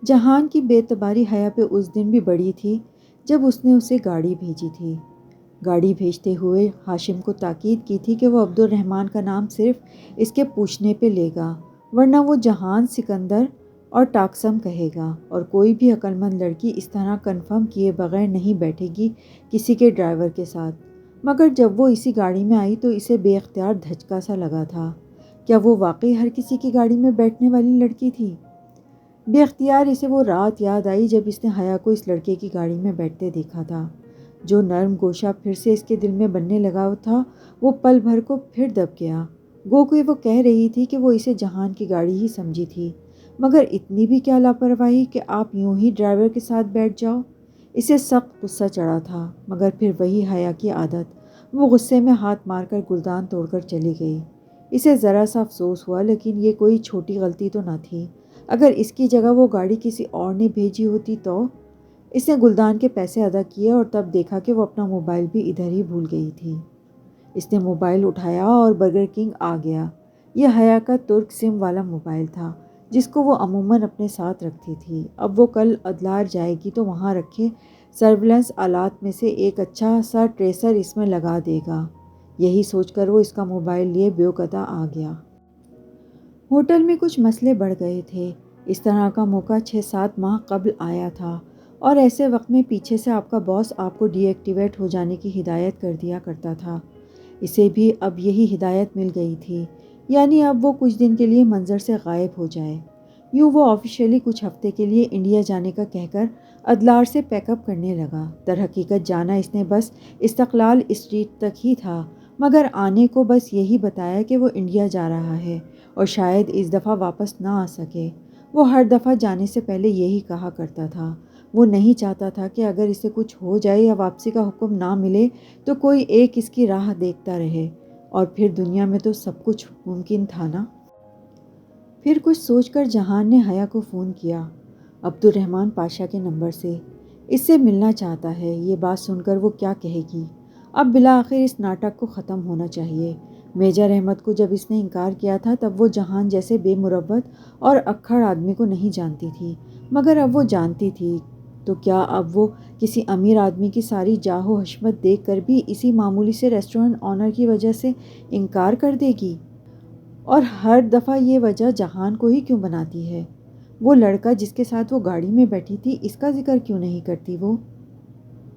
جہان کی بے اعتباری حیا پہ اس دن بھی بڑی تھی جب اس نے اسے گاڑی بھیجی تھی۔ گاڑی بھیجتے ہوئے ہاشم کو تاکید کی تھی کہ وہ عبد الرحمن کا نام صرف اس کے پوچھنے پہ لے گا، ورنہ وہ جہان، سکندر اور ٹاکسم کہے گا، اور کوئی بھی عقل مند لڑکی اس طرح کنفرم کیے بغیر نہیں بیٹھے گی کسی کے ڈرائیور کے ساتھ۔ مگر جب وہ اسی گاڑی میں آئی تو اسے بے اختیار دھچکا سا لگا تھا۔ کیا وہ واقعی ہر کسی کی گاڑی میں بیٹھنے والی لڑکی تھی؟ بے اختیار اسے وہ رات یاد آئی جب اس نے حیا کو اس لڑکے کی گاڑی میں بیٹھتے دیکھا تھا۔ جو نرم گوشہ پھر سے اس کے دل میں بننے لگا تھا وہ پل بھر کو پھر دب گیا۔ گو کہ وہ کہہ رہی تھی کہ وہ اسے جہان کی گاڑی ہی سمجھی تھی، مگر اتنی بھی کیا لاپرواہی کہ آپ یوں ہی ڈرائیور کے ساتھ بیٹھ جاؤ۔ اسے سخت غصہ چڑھا تھا، مگر پھر وہی حیا کی عادت، وہ غصے میں ہاتھ مار کر گلدان توڑ کر چلی گئی۔ اسے ذرا سا افسوس ہوا، لیکن یہ کوئی چھوٹی غلطی تو نہ تھی۔ اگر اس کی جگہ وہ گاڑی کسی اور نے بھیجی ہوتی تو؟ اس نے گلدان کے پیسے ادا کیے اور تب دیکھا کہ وہ اپنا موبائل بھی ادھر ہی بھول گئی تھی۔ اس نے موبائل اٹھایا اور برگر کنگ آ گیا۔ یہ حیا کا ترک سم والا موبائل تھا جس کو وہ عموماً اپنے ساتھ رکھتی تھی۔ اب وہ کل ادلار جائے گی تو وہاں رکھے سرویلنس آلات میں سے ایک اچھا سا ٹریسر اس میں لگا دے گا۔ یہی سوچ کر وہ اس کا موبائل لیے بیوقتا آ گیا۔ ہوٹل میں کچھ مسئلے بڑھ گئے تھے۔ اس طرح کا موقع 6-7 ماہ قبل آیا تھا، اور ایسے وقت میں پیچھے سے آپ کا باس آپ کو ڈی ایکٹیویٹ ہو جانے کی ہدایت کر دیا کرتا تھا۔ اسے بھی اب یہی ہدایت مل گئی تھی، یعنی اب وہ کچھ دن کے لیے منظر سے غائب ہو جائے۔ یوں وہ آفیشیلی کچھ ہفتے کے لیے انڈیا جانے کا کہہ کر ادلار سے پیک اپ کرنے لگا۔ در حقیقت جانا اس نے بس استقلال اسٹریٹ تک ہی تھا، مگر آنے کو بس یہی بتایا کہ وہ انڈیا جا رہا ہے اور شاید اس دفعہ واپس نہ آ سکے۔ وہ ہر دفعہ جانے سے پہلے یہی کہا کرتا تھا۔ وہ نہیں چاہتا تھا کہ اگر اسے کچھ ہو جائے یا واپسی کا حکم نہ ملے تو کوئی ایک اس کی راہ دیکھتا رہے، اور پھر دنیا میں تو سب کچھ ممکن تھا نا۔ پھر کچھ سوچ کر جہان نے حیا کو فون کیا، عبد الرحمن پاشا کے نمبر سے۔ اس سے ملنا چاہتا ہے۔ یہ بات سن کر وہ کیا کہے گی؟ اب بالآخر اس ناٹک کو ختم ہونا چاہیے۔ میجر احمد کو جب اس نے انکار کیا تھا تب وہ جہان جیسے بے مروت اور اکھڑ آدمی کو نہیں جانتی تھی، مگر اب وہ جانتی تھی تو کیا اب وہ کسی امیر آدمی کی ساری جاہ و حشمت دیکھ کر بھی اسی معمولی سے ریسٹورنٹ آنر کی وجہ سے انکار کر دے گی؟ اور ہر دفعہ یہ وجہ جہان کو ہی کیوں بناتی ہے؟ وہ لڑکا جس کے ساتھ وہ گاڑی میں بیٹھی تھی، اس کا ذکر کیوں نہیں کرتی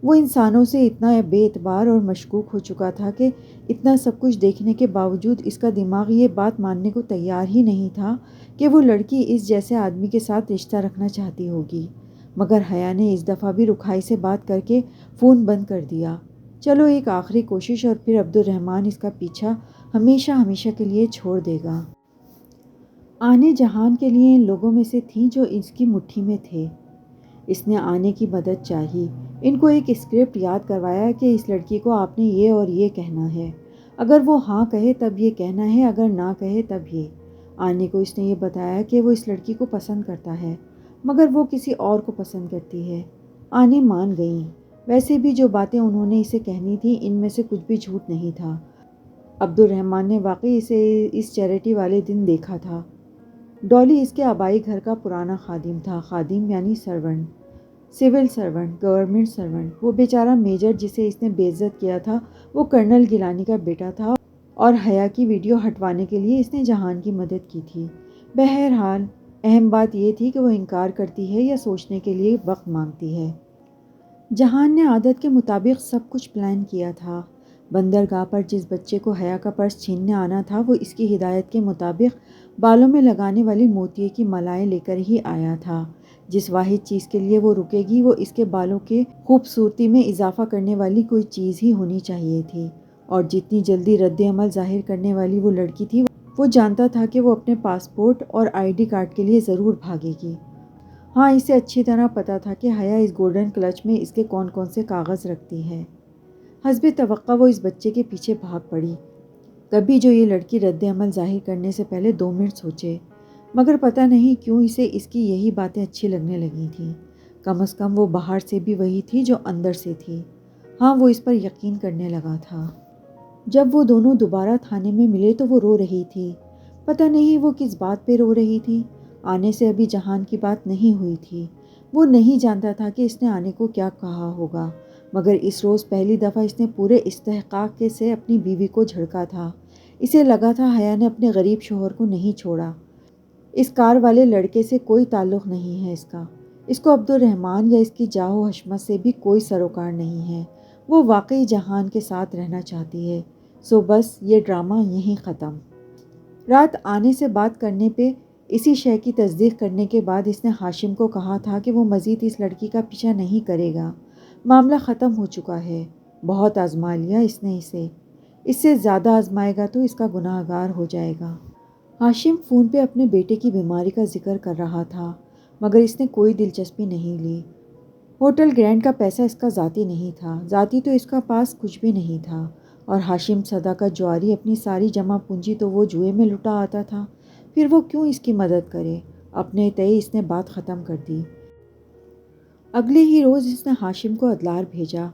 وہ انسانوں سے اتنا بے اعتبار اور مشکوک ہو چکا تھا کہ اتنا سب کچھ دیکھنے کے باوجود اس کا دماغ یہ بات ماننے کو تیار ہی نہیں تھا کہ وہ لڑکی اس جیسے آدمی کے ساتھ رشتہ رکھنا چاہتی ہوگی۔ مگر حیا نے اس دفعہ بھی رکھائی سے بات کر کے فون بند کر دیا۔ چلو ایک آخری کوشش، اور پھر عبد الرحمن اس کا پیچھا ہمیشہ ہمیشہ کے لیے چھوڑ دے گا۔ آنے جہان کے لیے ان لوگوں میں سے تھیں جو اس کی مٹھی میں تھے۔ اس نے آنے کی مدد چاہی، ان کو ایک اسکرپٹ یاد کروایا کہ اس لڑکی کو آپ نے یہ اور یہ کہنا ہے، اگر وہ ہاں کہے تب یہ کہنا ہے، اگر نہ کہے تب یہ۔ آنے کو اس نے یہ بتایا کہ وہ اس لڑکی کو پسند کرتا ہے، مگر وہ کسی اور کو پسند کرتی ہے۔ آنے مان گئیں۔ ویسے بھی جو باتیں انہوں نے اسے کہنی تھیں ان میں سے کچھ بھی جھوٹ نہیں تھا۔ عبد الرحمن نے واقعی اسے اس چیریٹی والے دن دیکھا تھا۔ ڈالی اس کے آبائی گھر کا پرانا خادم تھا۔ خادم یعنی servant, civil servant, government servant. وہ بیچارہ میجر جسے اس نے بے عزت کیا تھا وہ کرنل گیلانی کا بیٹا تھا، اور حیا کی ویڈیو ہٹوانے کے لیے اس نے جہان کی مدد کی تھی۔ بہرحال اہم بات یہ تھی کہ وہ انکار کرتی ہے یا سوچنے کے لیے وقت مانگتی ہے۔ جہان نے عادت کے مطابق سب کچھ پلان کیا تھا۔ بندرگاہ پر جس بچے کو حیا کا پرس چھیننے آنا تھا وہ اس کی ہدایت کے مطابق بالوں میں لگانے والی موتیے کی مالائیں لے کر ہی آیا تھا۔ جس واحد چیز کے لیے وہ رکے گی وہ اس کے بالوں کے خوبصورتی میں اضافہ کرنے والی کوئی چیز ہی ہونی چاہیے تھی، اور جتنی جلدی رد عمل ظاہر کرنے والی وہ لڑکی تھی، وہ جانتا تھا کہ وہ اپنے پاسپورٹ اور آئی ڈی کارڈ کے لیے ضرور بھاگے گی۔ ہاں، اسے اچھی طرح پتہ تھا کہ حیا اس گولڈن کلچ میں اس کے کون کون سے کاغذ رکھتی ہے۔ حسب توقع وہ اس بچے کے پیچھے بھاگ پڑی، کبھی جو یہ لڑکی رد عمل ظاہر کرنے سے پہلے 2 منٹ سوچے۔ مگر پتہ نہیں کیوں اسے اس کی یہی باتیں اچھی لگنے لگی تھیں۔ کم از کم وہ باہر سے بھی وہی تھی جو اندر سے تھی۔ ہاں، وہ اس پر یقین کرنے لگا تھا۔ جب وہ دونوں دوبارہ تھانے میں ملے تو وہ رو رہی تھی۔ پتہ نہیں وہ کس بات پہ رو رہی تھی۔ آنے سے ابھی جہان کی بات نہیں ہوئی تھی۔ وہ نہیں جانتا تھا کہ اس نے آنے کو کیا کہا ہوگا، مگر اس روز پہلی دفعہ اس نے پورے استحقاق سے اپنی بیوی کو جھڑکا تھا۔ اسے لگا تھا حیا نے اپنے غریب شوہر کو نہیں چھوڑا۔ اس کار والے لڑکے سے کوئی تعلق نہیں ہے اس کا۔ اس کو عبد الرحمن یا اس کی جاہ و حشمت سے بھی کوئی سروکار نہیں ہے۔ وہ واقعی جہان کے ساتھ رہنا چاہتی ہے۔ سو بس یہ ڈرامہ یہیں ختم۔ رات آنے سے بات کرنے پہ اسی شے کی تصدیق کرنے کے بعد اس نے ہاشم کو کہا تھا کہ وہ مزید اس لڑکی کا پیچھا نہیں کرے گا۔ معاملہ ختم ہو چکا ہے۔ بہت آزما لیا اس نے اسے۔ اس سے زیادہ آزمائے گا تو اس کا گناہ گار ہو جائے گا۔ ہاشم فون پہ اپنے بیٹے کی بیماری کا ذکر کر رہا تھا، مگر اس نے کوئی دلچسپی نہیں لی۔ ہوٹل گرینڈ کا پیسہ اس کا ذاتی نہیں تھا، ذاتی تو اس کا پاس کچھ بھی نہیں تھا، اور ہاشم صداقت جواری اپنی ساری جمع پونجی تو وہ جوئے میں لٹا آتا تھا۔ پھر وہ کیوں اس کی مدد کرے؟ اپنے تئیں اس نے بات ختم کر دی۔ اگلے ہی روز اس نے ہاشم کو ادلار بھیجا۔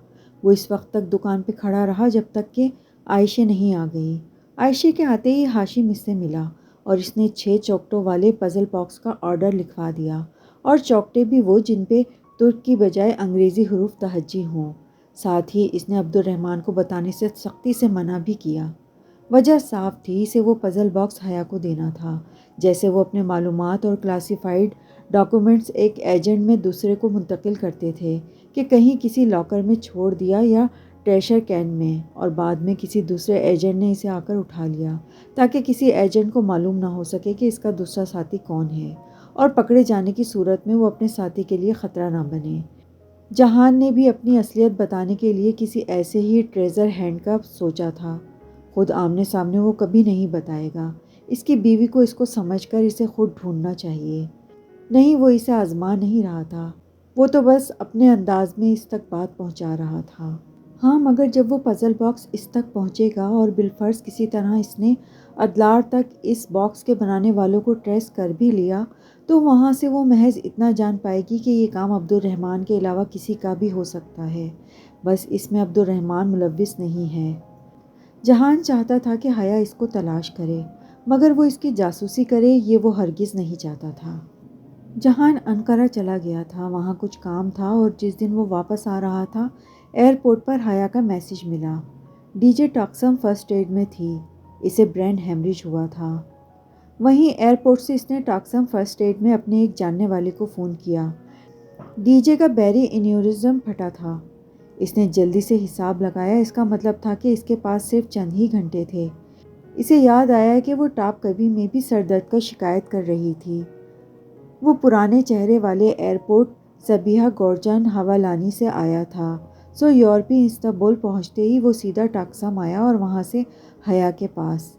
وہ اس وقت تک دکان پہ کھڑا رہا جب تک کہ عائشہ نہیں آ گئی۔ عائشہ کے آتے ہی ہاشم اس سے ملا اور اس نے 6 چوکٹوں والے پزل باکس کا آرڈر لکھوا دیا، اور چوکٹے بھی وہ جن پہ ترک کی بجائے انگریزی حروف تہجی ہوں۔ ساتھ ہی اس نے عبد الرحمن کو بتانے سے سختی سے منع بھی کیا۔ وجہ صاف تھی، اسے وہ پزل باکس حیا کو دینا تھا، جیسے وہ اپنے معلومات اور کلاسیفائیڈ ڈاکومنٹس ایک ایجنٹ میں دوسرے کو منتقل کرتے تھے کہ کہیں کسی لاکر میں چھوڑ دیا یا ٹریشر کین میں، اور بعد میں کسی دوسرے ایجنٹ نے اسے آ کر اٹھا لیا، تاکہ کسی ایجنٹ کو معلوم نہ ہو سکے کہ اس کا دوسرا ساتھی کون ہے، اور پکڑے جانے کی صورت میں وہ اپنے ساتھی کے لیے خطرہ نہ بنے۔ جہان نے بھی اپنی اصلیت بتانے کے لیے کسی ایسے ہی ٹریزر ہینڈ کا سوچا تھا۔ خود آمنے سامنے وہ کبھی نہیں بتائے گا۔ اس کی بیوی کو اس کو سمجھ کر اسے خود ڈھونڈنا چاہیے۔ نہیں، وہ اسے آزما نہیں رہا تھا، وہ تو بس اپنے انداز میں اس تک بات پہنچا رہا تھا۔ ہاں، مگر جب وہ پزل باکس اس تک پہنچے گا اور بالفرض کسی طرح اس نے ادلار تک اس باکس کے بنانے والوں کو ٹریس کر بھی لیا، تو وہاں سے وہ محض اتنا جان پائے گی کہ یہ کام عبد الرحمن کے علاوہ کسی کا بھی ہو سکتا ہے، بس اس میں عبد الرحمن ملوث نہیں ہے۔ جہان چاہتا تھا کہ حیا اس کو تلاش کرے، مگر وہ اس کی جاسوسی کرے یہ وہ ہرگز نہیں چاہتا تھا۔ جہان انقرہ چلا گیا تھا، وہاں کچھ کام تھا، اور جس دن وہ واپس آ رہا تھا ایئرپورٹ پر حیا کا میسج ملا۔ D J Taksim first aid میں تھی، اسے برین ہیمریج ہوا تھا۔ وہیں ایئرپورٹ سے اس نے ٹاکسم فرسٹ ایڈ میں اپنے ایک جاننے والے کو فون کیا۔ ڈی جے کا بیری انیورزم پھٹا تھا۔ اس نے جلدی سے حساب لگایا، اس کا مطلب تھا کہ اس کے پاس صرف چند ہی گھنٹے تھے۔ اسے یاد آیا کہ وہ ٹاپ کبھی میں بھی سر درد کا شکایت کر رہی تھی۔ وہ پرانے چہرے والے ایئرپورٹ سبیہا گورجان حوالانی سے آیا تھا، سو یورپی استنبول پہنچتے ہی وہ سیدھا ٹاکسم آیا اور وہاں سے حیا کے پاس۔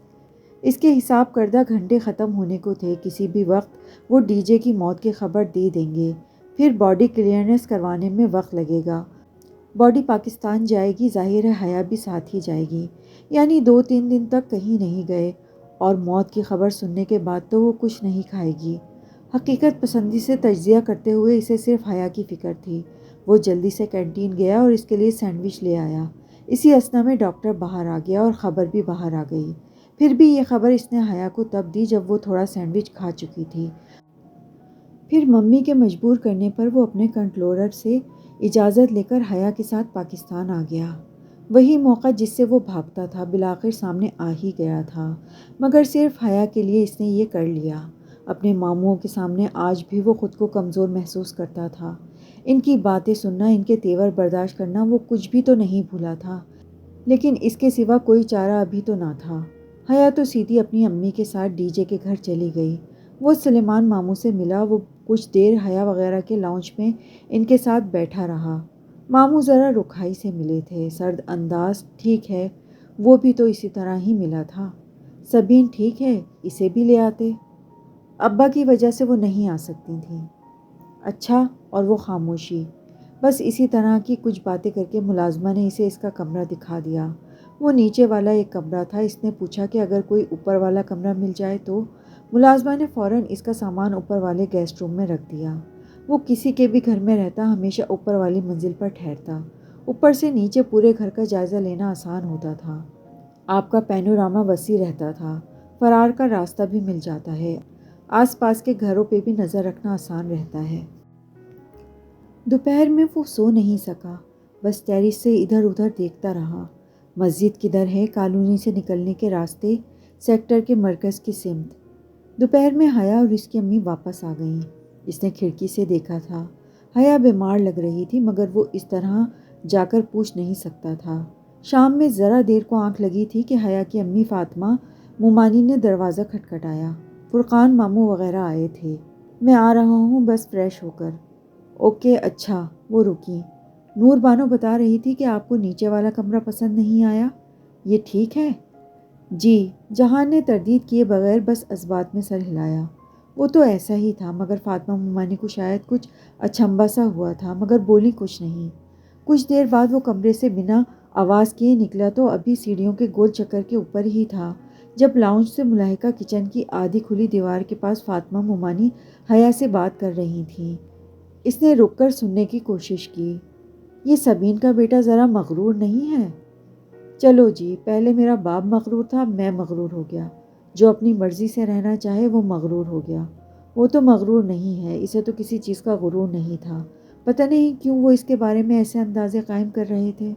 اس کے حساب کردہ گھنٹے ختم ہونے کو تھے، کسی بھی وقت وہ ڈی جے کی موت کی خبر دے دیں گے، پھر باڈی کلیئرنس کروانے میں وقت لگے گا۔ باڈی پاکستان جائے گی، ظاہر ہے حیا بھی ساتھ ہی جائے گی، یعنی 2-3 دن تک کہیں نہیں گئے، اور موت کی خبر سننے کے بعد تو وہ کچھ نہیں کھائے گی۔ حقیقت پسندی سے تجزیہ کرتے ہوئے اسے صرف حیا کی فکر تھی۔ وہ جلدی سے کینٹین گیا اور اس کے لیے سینڈوچ لے آیا۔ اسی اثنا میں ڈاکٹر باہر آ گیا اور خبر بھی باہر آ گئی۔ پھر بھی یہ خبر اس نے حیا کو تب دی جب وہ تھوڑا سینڈوچ کھا چکی تھی۔ پھر ممی کے مجبور کرنے پر وہ اپنے کنٹرولر سے اجازت لے کر حیا کے ساتھ پاکستان آ گیا۔ وہی موقع جس سے وہ بھاگتا تھا بالآخر سامنے آ ہی گیا تھا، مگر صرف حیا کے لیے اس نے یہ کر لیا۔ اپنے ماموں کے سامنے آج بھی وہ خود کو کمزور محسوس کرتا تھا۔ ان کی باتیں سننا، ان کے تیور برداشت کرنا، وہ کچھ بھی تو نہیں بھولا تھا، لیکن اس کے سوا کوئی چارہ ابھی تو نہ تھا۔ حیا تو سیدھی اپنی امی کے ساتھ ڈی جے کے گھر چلی گئی۔ وہ سلیمان ماموں سے ملا، وہ کچھ دیر حیا وغیرہ کے لاؤنج میں ان کے ساتھ بیٹھا رہا۔ ماموں ذرا رکھائی سے ملے تھے، سرد انداز۔ ٹھیک ہے، وہ بھی تو اسی طرح ہی ملا تھا۔ سبین ٹھیک ہے، اسے بھی لے آتے۔ ابا کی وجہ سے وہ نہیں آ سکتی تھیں۔ اچھا، اور وہ خاموشی۔ بس اسی طرح کی کچھ باتیں کر کے ملازمہ نے اسے اس کا کمرہ دکھا دیا۔ وہ نیچے والا ایک کمرہ تھا۔ اس نے پوچھا کہ اگر کوئی اوپر والا کمرہ مل جائے تو؟ ملازمہ نے فوراً اس کا سامان اوپر والے گیسٹ روم میں رکھ دیا۔ وہ کسی کے بھی گھر میں رہتا، ہمیشہ اوپر والی منزل پر ٹھہرتا۔ اوپر سے نیچے پورے گھر کا جائزہ لینا آسان ہوتا تھا۔ آپ کا پینوراما وسیع رہتا تھا، فرار کا راستہ بھی مل جاتا ہے۔ آس پاس کے گھروں پہ بھی نظر رکھنا آسان رہتا ہے۔ دوپہر میں وہ سو نہیں سکا، بس ٹیرس سے ادھر ادھر دیکھتا رہا۔ مسجد کدھر ہے، کالونی سے نکلنے کے راستے، سیکٹر کے مرکز کی سمت۔ دوپہر میں حیا اور اس کی امی واپس آ گئیں۔ اس نے کھڑکی سے دیکھا تھا۔ حیا بیمار لگ رہی تھی، مگر وہ اس طرح جا کر پوچھ نہیں سکتا تھا۔ شام میں ذرا دیر کو آنکھ لگی تھی کہ حیا کی امی فاطمہ مومانی نے دروازہ کھٹکھٹایا۔ فرقان ماموں وغیرہ آئے تھے۔ میں آ رہا ہوں، بس فریش ہو کر۔ اوکے، اچھا۔ وہ رکی۔ نور بانو بتا رہی تھی کہ آپ کو نیچے والا کمرہ پسند نہیں آیا، یہ ٹھیک ہے؟ جی، جہان نے تردید کیے بغیر بس اثبات میں سر ہلایا۔ وہ تو ایسا ہی تھا، مگر فاطمہ مومانی کو شاید کچھ اچنبھا سا ہوا تھا، مگر بولی کچھ نہیں۔ کچھ دیر بعد وہ کمرے سے بنا آواز کیے نکلا تو ابھی سیڑھیوں کے گول چکر کے اوپر ہی تھا، جب لاؤنج سے ملاحقہ کچن کی آدھی کھلی دیوار کے پاس فاطمہ مومانی حیا سے بات کر رہی تھیں۔ اس نے رک کر سننے کی کوشش کی۔ یہ سبین کا بیٹا ذرا مغرور نہیں ہے؟ چلو جی، پہلے میرا باپ مغرور تھا، میں مغرور ہو گیا۔ جو اپنی مرضی سے رہنا چاہے وہ مغرور ہو گیا۔ وہ تو مغرور نہیں ہے، اسے تو کسی چیز کا غرور نہیں تھا۔ پتہ نہیں کیوں وہ اس کے بارے میں ایسے اندازے قائم کر رہے تھے۔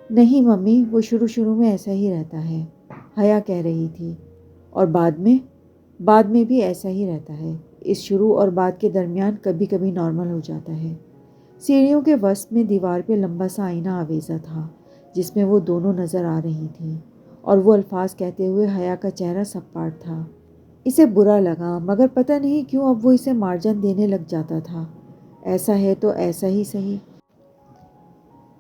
نہیں ممی، وہ شروع میں ایسا ہی رہتا ہے، حیا کہہ رہی تھی۔ اور بعد میں بھی ایسا ہی رہتا ہے۔ اس شروع اور بعد کے درمیان کبھی کبھی نارمل ہو جاتا ہے۔ سیڑھیوں کے وسط میں دیوار پہ لمبا سا آئینہ آویزہ تھا، جس میں وہ دونوں نظر آ رہی تھیں، اور وہ الفاظ کہتے ہوئے حیا کا چہرہ سپاٹ تھا۔ اسے برا لگا، مگر پتہ نہیں کیوں اب وہ اسے مارجن دینے لگ جاتا تھا۔ ایسا ہے تو ایسا ہی صحیح۔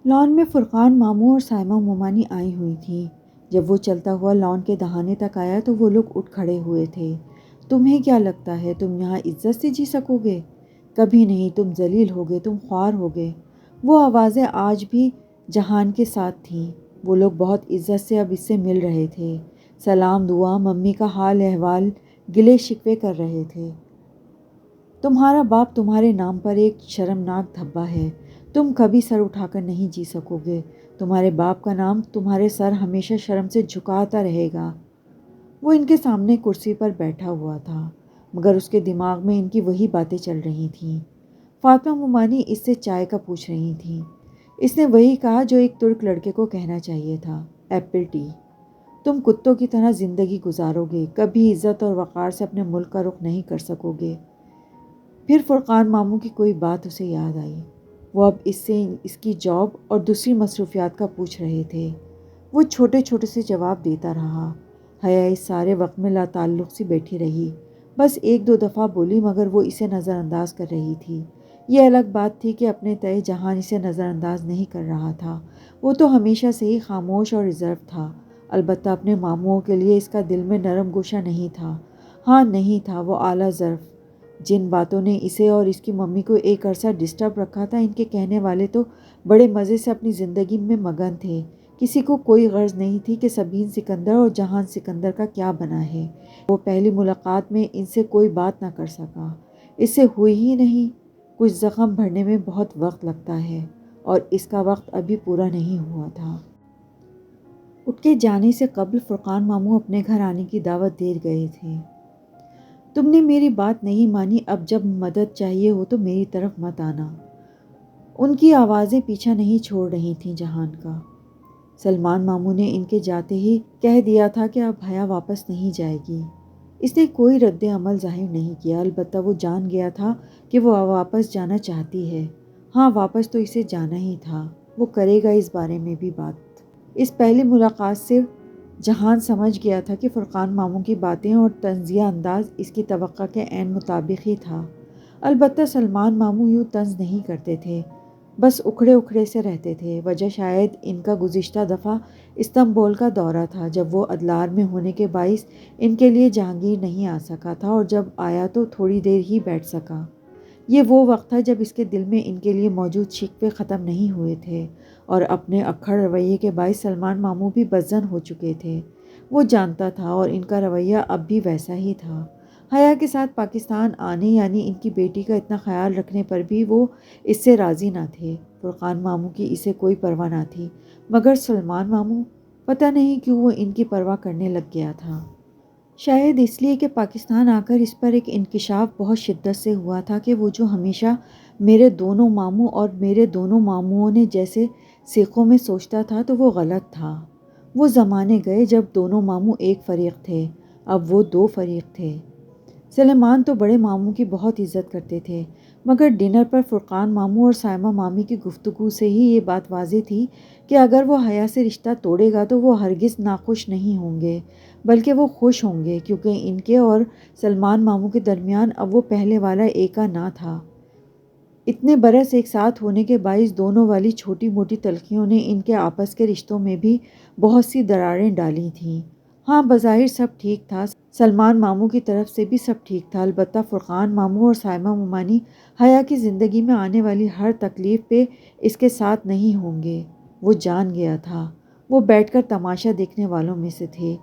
لان میں فرقان ماموں اور سائمہ مومانی آئی ہوئی تھیں۔ جب وہ چلتا ہوا لان کے دہانے تک آیا تو وہ لوگ اٹھ کھڑے ہوئے تھے۔ تمہیں کیا لگتا ہے تم یہاں عزت سے جی سکو گے؟ کبھی نہیں، تم ذلیل ہوگے، تم خوار ہوگے۔ وہ آوازیں آج بھی جہان کے ساتھ تھیں۔ وہ لوگ بہت عزت سے اب اس سے مل رہے تھے، سلام دعا، ممی کا حال احوال، گلے شکوے کر رہے تھے۔ تمہارا باپ تمہارے نام پر ایک شرمناک دھبا ہے، تم کبھی سر اٹھا کر نہیں جی سکو گے۔ تمہارے باپ کا نام تمہارے سر ہمیشہ شرم سے جھکاتا رہے گا۔ وہ ان کے سامنے کرسی پر بیٹھا ہوا تھا، مگر اس کے دماغ میں ان کی وہی باتیں چل رہی تھیں۔ فاطمہ مومانی اس سے چائے کا پوچھ رہی تھیں۔ اس نے وہی کہا جو ایک ترک لڑکے کو کہنا چاہیے تھا، ایپل ٹی۔ تم کتوں کی طرح زندگی گزارو گے، کبھی عزت اور وقار سے اپنے ملک کا رخ نہیں کر سکو گے۔ پھر فرقان ماموں کی کوئی بات اسے یاد آئی۔ وہ اب اس سے اس کی جاب اور دوسری مصروفیات کا پوچھ رہے تھے۔ وہ چھوٹے چھوٹے سے جواب دیتا رہا۔ حیا اس سارے وقت میں لا تعلق سی بیٹھی رہی، بس ایک دو دفعہ بولی، مگر وہ اسے نظر انداز کر رہی تھی۔ یہ الگ بات تھی کہ اپنے تئیں جہان اسے نظر انداز نہیں کر رہا تھا۔ وہ تو ہمیشہ سے ہی خاموش اور ریزرو تھا، البتہ اپنے ماموں کے لیے اس کا دل میں نرم گوشہ نہیں تھا۔ ہاں نہیں تھا، وہ اعلیٰ ظرف۔ جن باتوں نے اسے اور اس کی ممی کو ایک عرصہ ڈسٹرب رکھا تھا، ان کے کہنے والے تو بڑے مزے سے اپنی زندگی میں مگن تھے۔ کسی کو کوئی غرض نہیں تھی کہ سبین سکندر اور جہان سکندر کا کیا بنا ہے۔ وہ پہلی ملاقات میں ان سے کوئی بات نہ کر سکا، اس سے ہوئی ہی نہیں۔ کچھ زخم بھرنے میں بہت وقت لگتا ہے، اور اس کا وقت ابھی پورا نہیں ہوا تھا۔ اٹھ کے جانے سے قبل فرقان ماموں اپنے گھر آنے کی دعوت دے گئے تھے۔ تم نے میری بات نہیں مانی، اب جب مدد چاہیے ہو تو میری طرف مت آنا۔ ان کی آوازیں پیچھا نہیں چھوڑ رہی تھیں جہان کا۔ سلمان ماموں نے ان کے جاتے ہی کہہ دیا تھا کہ اب حیا واپس نہیں جائے گی۔ اس نے کوئی رد عمل ظاہر نہیں کیا، البتہ وہ جان گیا تھا کہ وہ واپس جانا چاہتی ہے۔ ہاں، واپس تو اسے جانا ہی تھا، وہ کرے گا اس بارے میں بھی بات۔ اس پہلی ملاقات سے جہان سمجھ گیا تھا کہ فرقان ماموں کی باتیں اور طنزیہ انداز اس کی توقع کے عین مطابق ہی تھا۔ البتہ سلمان ماموں یوں طنز نہیں کرتے تھے، بس اکھڑے اکھڑے سے رہتے تھے۔ وجہ شاید ان کا گزشتہ دفعہ استنبول کا دورہ تھا، جب وہ ادلار میں ہونے کے باعث ان کے لیے جہانگیر نہیں آ سکا تھا، اور جب آیا تو تھوڑی دیر ہی بیٹھ سکا۔ یہ وہ وقت تھا جب اس کے دل میں ان کے لیے موجود شکوے ختم نہیں ہوئے تھے، اور اپنے اکھڑ رویے کے باعث سلمان ماموں بھی بدظن ہو چکے تھے۔ وہ جانتا تھا، اور ان کا رویہ اب بھی ویسا ہی تھا۔ حیا کے ساتھ پاکستان آنے، یعنی ان کی بیٹی کا اتنا خیال رکھنے پر بھی وہ اس سے راضی نہ تھے۔ فرقان ماموں کی اسے کوئی پرواہ نہ تھی، مگر سلمان ماموں، پتہ نہیں کیوں وہ ان کی پرواہ کرنے لگ گیا تھا۔ شاید اس لیے کہ پاکستان آ کر اس پر ایک انکشاف بہت شدت سے ہوا تھا کہ وہ جو ہمیشہ میرے دونوں ماموں اور میرے دونوں ماموں نے جیسے سیخوں میں سوچتا تھا تو وہ غلط تھا۔ وہ زمانے گئے جب دونوں ماموں ایک فریق تھے، اب وہ دو فریق تھے۔ سلیمان تو بڑے ماموں کی بہت عزت کرتے تھے، مگر ڈنر پر فرقان ماموں اور سائمہ مامی کی گفتگو سے ہی یہ بات واضح تھی کہ اگر وہ حیا سے رشتہ توڑے گا تو وہ ہرگز ناخوش نہیں ہوں گے، بلکہ وہ خوش ہوں گے، کیونکہ ان کے اور سلمان ماموں کے درمیان اب وہ پہلے والا ایکا نہ تھا۔ اتنے برس ایک ساتھ ہونے کے باعث دونوں والی چھوٹی موٹی تلخیوں نے ان کے آپس کے رشتوں میں بھی بہت سی دراریں ڈالی تھیں۔ ہاں، بظاہر سب ٹھیک تھا، سلمان ماموں کی طرف سے بھی سب ٹھیک تھا، البتہ فرقان ماموں اور سائمہ ممانی حیا کی زندگی میں آنے والی ہر تکلیف پہ اس کے ساتھ نہیں ہوں گے۔ وہ جان گیا تھا۔ وہ بیٹھ کر تماشا دیکھنے والوں میں سے تھے۔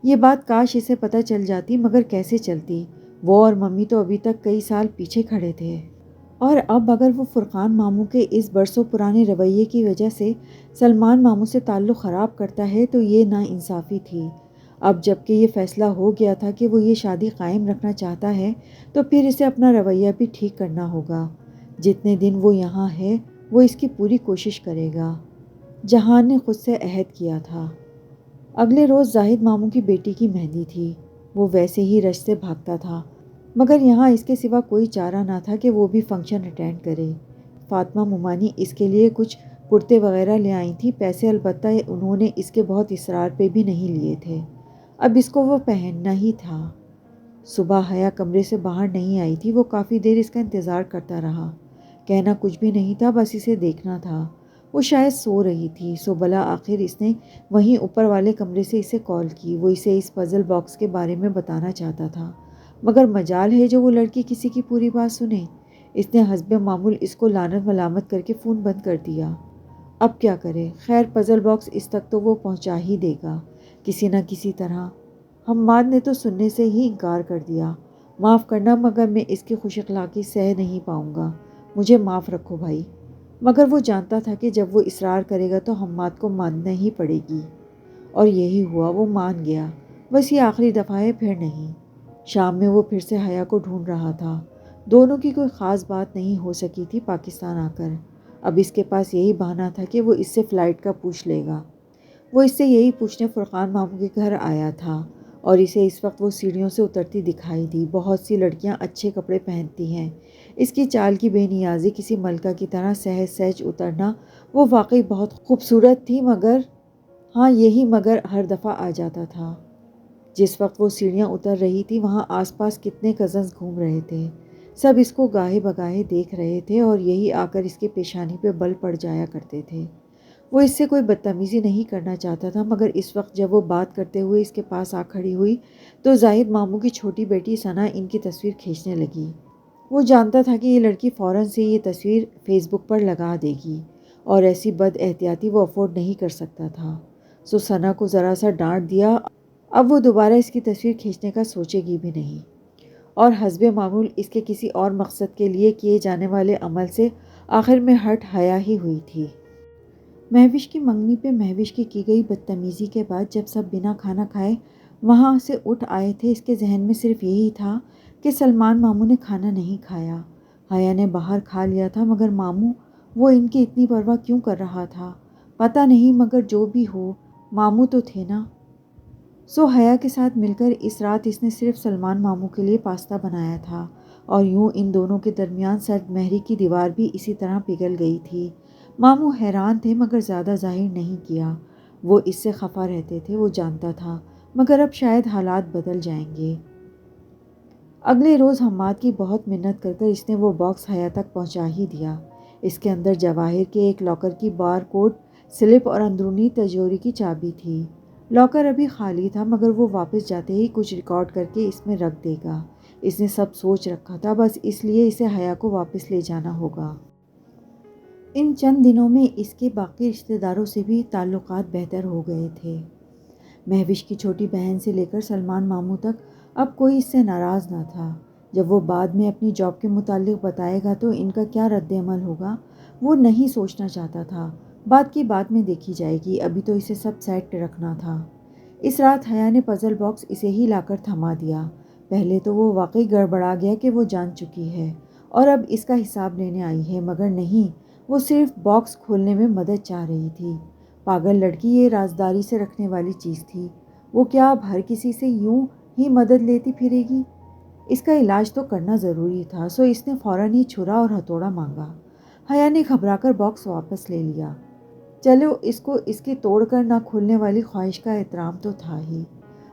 یہ بات کاش اسے پتہ چل جاتی، مگر کیسے چلتی؟ وہ اور ممی تو ابھی تک کئی سال پیچھے کھڑے تھے۔ اور اب اگر وہ فرقان ماموں کے اس برسوں پرانے رویے کی وجہ سے سلمان ماموں سے تعلق خراب کرتا ہے تو یہ ناانصافی تھی۔ اب جب کہ یہ فیصلہ ہو گیا تھا کہ وہ یہ شادی قائم رکھنا چاہتا ہے تو پھر اسے اپنا رویہ بھی ٹھیک کرنا ہوگا۔ جتنے دن وہ یہاں ہے وہ اس کی پوری کوشش کرے گا۔ جہان نے خود سے عہد کیا تھا۔ اگلے روز زاہد ماموں کی بیٹی کی مہندی تھی۔ وہ ویسے ہی رش سے بھاگتا تھا، مگر یہاں اس کے سوا کوئی چارہ نہ تھا کہ وہ بھی فنکشن اٹینڈ کرے۔ فاطمہ ممانی اس کے لیے کچھ کرتے وغیرہ لے آئی تھیں، پیسے البتہ انہوں نے اس کے بہت اصرار پہ بھی نہیں لیے تھے، اب اس کو وہ پہننا ہی تھا۔ صبح حیا کمرے سے باہر نہیں آئی تھی، وہ کافی دیر اس کا انتظار کرتا رہا۔ کہنا کچھ بھی نہیں تھا، بس اسے دیکھنا تھا۔ وہ شاید سو رہی تھی، سو بالآخر اس نے وہیں اوپر والے کمرے سے اسے کال کی۔ وہ اسے اس پزل باکس کے بارے میں بتانا چاہتا تھا، مگر مجال ہے جو وہ لڑکی کسی کی پوری بات سنے۔ اس نے حسب معمول اس کو لعنت ملامت کر کے فون بند کر دیا۔ اب کیا کرے؟ خیر، پزل باکس اس تک تو وہ پہنچا ہی دے گا کسی نہ کسی طرح۔ حماد نے تو سننے سے ہی انکار کر دیا۔ معاف کرنا، مگر میں اس کی خوش اخلاقی سہ نہیں پاؤں گا، مجھے معاف رکھو بھائی۔ مگر وہ جانتا تھا کہ جب وہ اصرار کرے گا تو حماد کو ماننا ہی پڑے گی، اور یہی ہوا، وہ مان گیا۔ بس یہ آخری دفعہ ہے، پھر نہیں۔ شام میں وہ پھر سے حیا کو ڈھونڈ رہا تھا۔ دونوں کی کوئی خاص بات نہیں ہو سکی تھی پاکستان آ کر۔ اب اس کے پاس یہی بہانہ تھا کہ وہ اس سے فلائٹ کا پوچھ لے گا۔ وہ اس سے یہی پوچھنے فرقان ماموں کے گھر آیا تھا، اور اسے اس وقت وہ سیڑھیوں سے اترتی دکھائی دی۔ بہت سی لڑکیاں اچھے کپڑے پہنتی ہیں، اس کی چال کی بے نیازی کسی ملکہ کی طرح سہج سہج اترنا، وہ واقعی بہت خوبصورت تھی، مگر ہاں یہی مگر ہر دفعہ آ جاتا تھا۔ جس وقت وہ سیڑھیاں اتر رہی تھی وہاں آس پاس کتنے کزنز گھوم رہے تھے، سب اس کو گاہے بگاہے دیکھ رہے تھے، اور یہی آ کر اس کے پیشانی پہ بل پڑ جایا کرتے تھے۔ وہ اس سے کوئی بدتمیزی نہیں کرنا چاہتا تھا، مگر اس وقت جب وہ بات کرتے ہوئے اس کے پاس آ کھڑی ہوئی تو زاہد ماموں کی چھوٹی بیٹی ثنا ان کی تصویر کھینچنے لگی۔ وہ جانتا تھا کہ یہ لڑکی فوراً سے یہ تصویر فیس بک پر لگا دے گی، اور ایسی بد احتیاطی وہ افورڈ نہیں کر سکتا تھا، سو ثنا کو ذرا سا ڈانٹ دیا۔ اب وہ دوبارہ اس کی تصویر کھینچنے کا سوچے گی بھی نہیں، اور حسب معمول اس کے کسی اور مقصد کے لیے کیے جانے والے عمل سے آخر میں ہٹ حیا ہی ہوئی تھی۔ مہوش کی منگنی پہ مہوش کی گئی بدتمیزی کے بعد جب سب بنا کھانا کھائے وہاں سے اٹھ آئے تھے، اس کے ذہن میں صرف یہی تھا کہ سلمان ماموں نے کھانا نہیں کھایا۔ حیا نے باہر کھا لیا تھا، مگر ماموں، وہ ان کی اتنی پرواہ کیوں کر رہا تھا؟ پتہ نہیں، مگر جو بھی ہو ماموں تو تھے نا۔ سو حیا کے ساتھ مل کر اس رات اس نے صرف سلمان ماموں کے لیے پاستہ بنایا تھا، اور یوں ان دونوں کے درمیان سرد مہری کی دیوار بھی اسی طرح پگھل گئی تھی۔ ماموں حیران تھے، مگر زیادہ ظاہر نہیں کیا۔ وہ اس سے خفا رہتے تھے، وہ جانتا تھا، مگر اب شاید حالات بدل جائیں گے۔ اگلے روز حماد کی بہت منت کر کر اس نے وہ باکس حیا تک پہنچا ہی دیا۔ اس کے اندر جواہر کے ایک لاکر کی بار کوڈ سلپ اور اندرونی تجوری کی چابی تھی۔ لاکر ابھی خالی تھا، مگر وہ واپس جاتے ہی کچھ ریکارڈ کر کے اس میں رکھ دے گا۔ اس نے سب سوچ رکھا تھا، بس اس لیے اسے حیا کو واپس لے جانا ہوگا۔ ان چند دنوں میں اس کے باقی رشتہ داروں سے بھی تعلقات بہتر ہو گئے تھے۔ مہوش کی چھوٹی بہن سے لے کر سلمان ماموں تک اب کوئی اس سے ناراض نہ تھا۔ جب وہ بعد میں اپنی جاب کے متعلق بتائے گا تو ان کا کیا رد عمل ہوگا وہ نہیں سوچنا چاہتا تھا۔ بات کی بعد میں دیکھی جائے گی، ابھی تو اسے سب سیٹ رکھنا تھا۔ اس رات حیا نے پزل باکس اسے ہی لا کر تھما دیا۔ پہلے تو وہ واقعی گڑبڑا گیا کہ وہ جان چکی ہے اور اب اس کا حساب لینے آئی ہے، مگر نہیں، وہ صرف باکس کھولنے میں مدد چاہ رہی تھی۔ پاگل لڑکی، یہ رازداری سے رکھنے والی چیز تھی۔ وہ کیا اب ہر کسی سے یوں ہی مدد لیتی پھرے گی؟ اس کا علاج تو کرنا ضروری تھا، سو اس نے فوراً ہی چھرا اور ہتھوڑا مانگا۔ حیا نے گھبرا کر باکس واپس لے لیا۔ چلو، اس کو اس کی توڑ کر نہ کھولنے والی خواہش کا احترام تو تھا ہی۔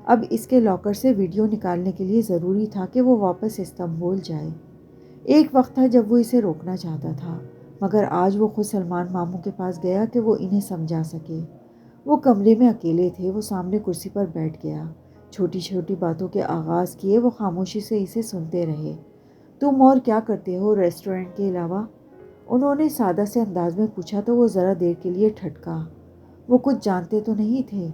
اب اس کے لاکر سے ویڈیو نکالنے کے لیے ضروری تھا کہ وہ واپس استنبول جائے۔ ایک وقت تھا جب وہ اسے روکنا چاہتا تھا، مگر آج وہ خود سلمان ماموں کے پاس گیا کہ وہ انہیں سمجھا سکے۔ وہ کمرے میں اکیلے تھے، وہ سامنے کرسی پر بیٹھ گیا۔ چھوٹی چھوٹی باتوں کے آغاز کیے، وہ خاموشی سے اسے سنتے رہے۔ تم اور کیا کرتے ہو ریسٹورنٹ کے علاوہ؟ انہوں نے سادہ سے انداز میں پوچھا تو وہ ذرا دیر کے لیے ٹھٹکا۔ وہ کچھ جانتے تو نہیں تھے؟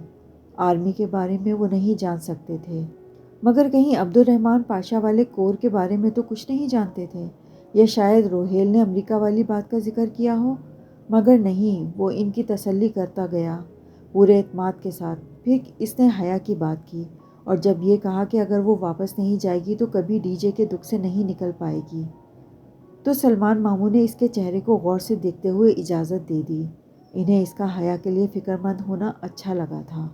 آرمی کے بارے میں وہ نہیں جان سکتے تھے، مگر کہیں عبد الرحمن پاشا والے کور کے بارے میں تو کچھ نہیں جانتے تھے، یا شاید روہیل نے امریکہ والی بات کا ذکر کیا ہو، مگر نہیں۔ وہ ان کی تسلی کرتا گیا پورے اعتماد کے ساتھ۔ پھر اس نے حیا کی بات کی، اور جب یہ کہا کہ اگر وہ واپس نہیں جائے گی تو کبھی ڈی جے کے دکھ سے نہیں نکل پائے گی، تو سلمان ماموں نے اس کے چہرے کو غور سے دیکھتے ہوئے اجازت دے دی۔ انہیں اس کا حیا کے لیے فکر مند ہونا اچھا لگا تھا۔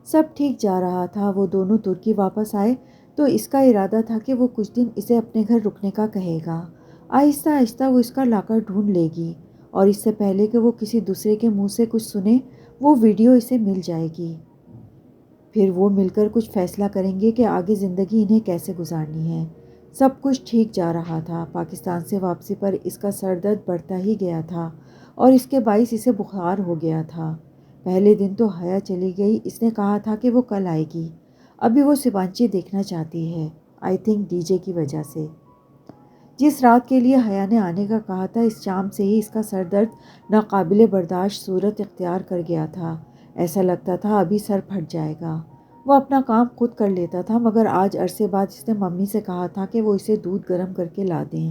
سب ٹھیک جا رہا تھا۔ وہ دونوں ترکی واپس آئے تو اس کا ارادہ تھا کہ وہ کچھ دن اسے اپنے گھر رکنے کا کہے گا۔ آہستہ آہستہ وہ اس کا لاکر ڈھونڈ لے گی، اور اس سے پہلے کہ وہ کسی دوسرے کے منہ سے کچھ سنے، وہ ویڈیو اسے مل جائے گی۔ پھر وہ مل کر کچھ فیصلہ کریں گے کہ آگے زندگی انہیں کیسے گزارنی ہے۔ سب کچھ ٹھیک جا رہا تھا۔ پاکستان سے واپسی پر اس کا سر درد بڑھتا ہی گیا تھا، اور اس کے باعث اسے بخار ہو گیا تھا۔ پہلے دن تو حیا چلی گئی۔ اس نے کہا تھا کہ وہ کل آئے گی۔ ابھی وہ سیمانچی دیکھنا چاہتی ہے، آئی تھنک ڈی جے کی وجہ سے۔ جس رات کے لیے حیا نے آنے کا کہا تھا، اس شام سے ہی اس کا سر درد ناقابل برداشت صورت اختیار کر گیا تھا۔ ایسا لگتا تھا ابھی سر پھٹ جائے گا۔ وہ اپنا کام خود کر لیتا تھا، مگر آج عرصے بعد اس نے ممی سے کہا تھا کہ وہ اسے دودھ گرم کر کے لا دیں،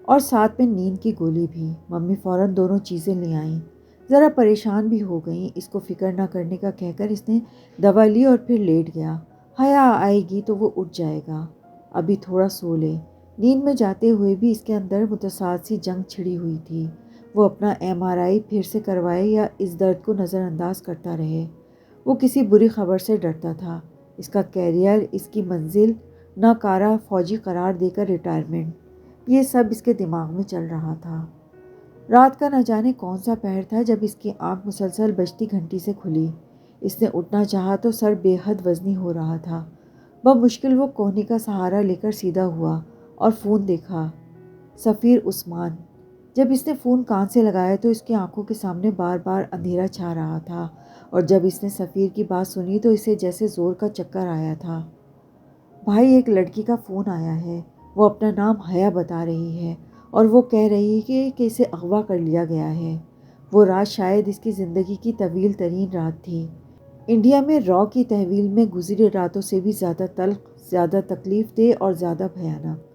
اور ساتھ میں نیند کی گولی بھی۔ ممی فوراً دونوں چیزیں لے آئیں۔ ذرا پریشان بھی ہو گئیں۔ اس کو فکر نہ کرنے کا کہہ کر اس نے دوا لی اور پھر لیٹ گیا۔ حیا آئے گی تو وہ اٹھ جائے گا، ابھی تھوڑا سو لے۔ نیند میں جاتے ہوئے بھی اس کے اندر متصاعد سی جنگ چھڑی ہوئی تھی۔ وہ اپنا MRI پھر سے کروائے یا اس درد کو نظر انداز کرتا رہے۔ وہ کسی بری خبر سے ڈرتا تھا، اس کا کیریئر، اس کی منزل، ناکارہ فوجی قرار دے کر ریٹائرمنٹ، یہ سب اس کے دماغ میں چل رہا تھا۔ رات کا نہ جانے کون سا پہر تھا جب اس کی آنکھ مسلسل بجتی گھنٹی سے کھلی۔ اس نے اٹھنا چاہا تو سر بے حد وزنی ہو رہا تھا۔ بمشکل وہ کوہنی کا سہارا لے کر سیدھا ہوا اور فون دیکھا۔ سفیر عثمان۔ جب اس نے فون کان سے لگایا تو اس کی آنکھوں کے سامنے بار بار اندھیرا چھا رہا تھا، اور جب اس نے سفیر کی بات سنی تو اسے جیسے زور کا چکر آیا تھا۔ بھائی، ایک لڑکی کا فون آیا ہے، وہ اپنا نام حیا بتا رہی ہے، اور وہ کہہ رہی ہے کہ اسے اغوا کر لیا گیا ہے۔ وہ رات شاید اس کی زندگی کی طویل ترین رات تھی۔ انڈیا میں را کی تحویل میں گزری راتوں سے بھی زیادہ تلخ، زیادہ تکلیف دہ اور زیادہ بھیانک۔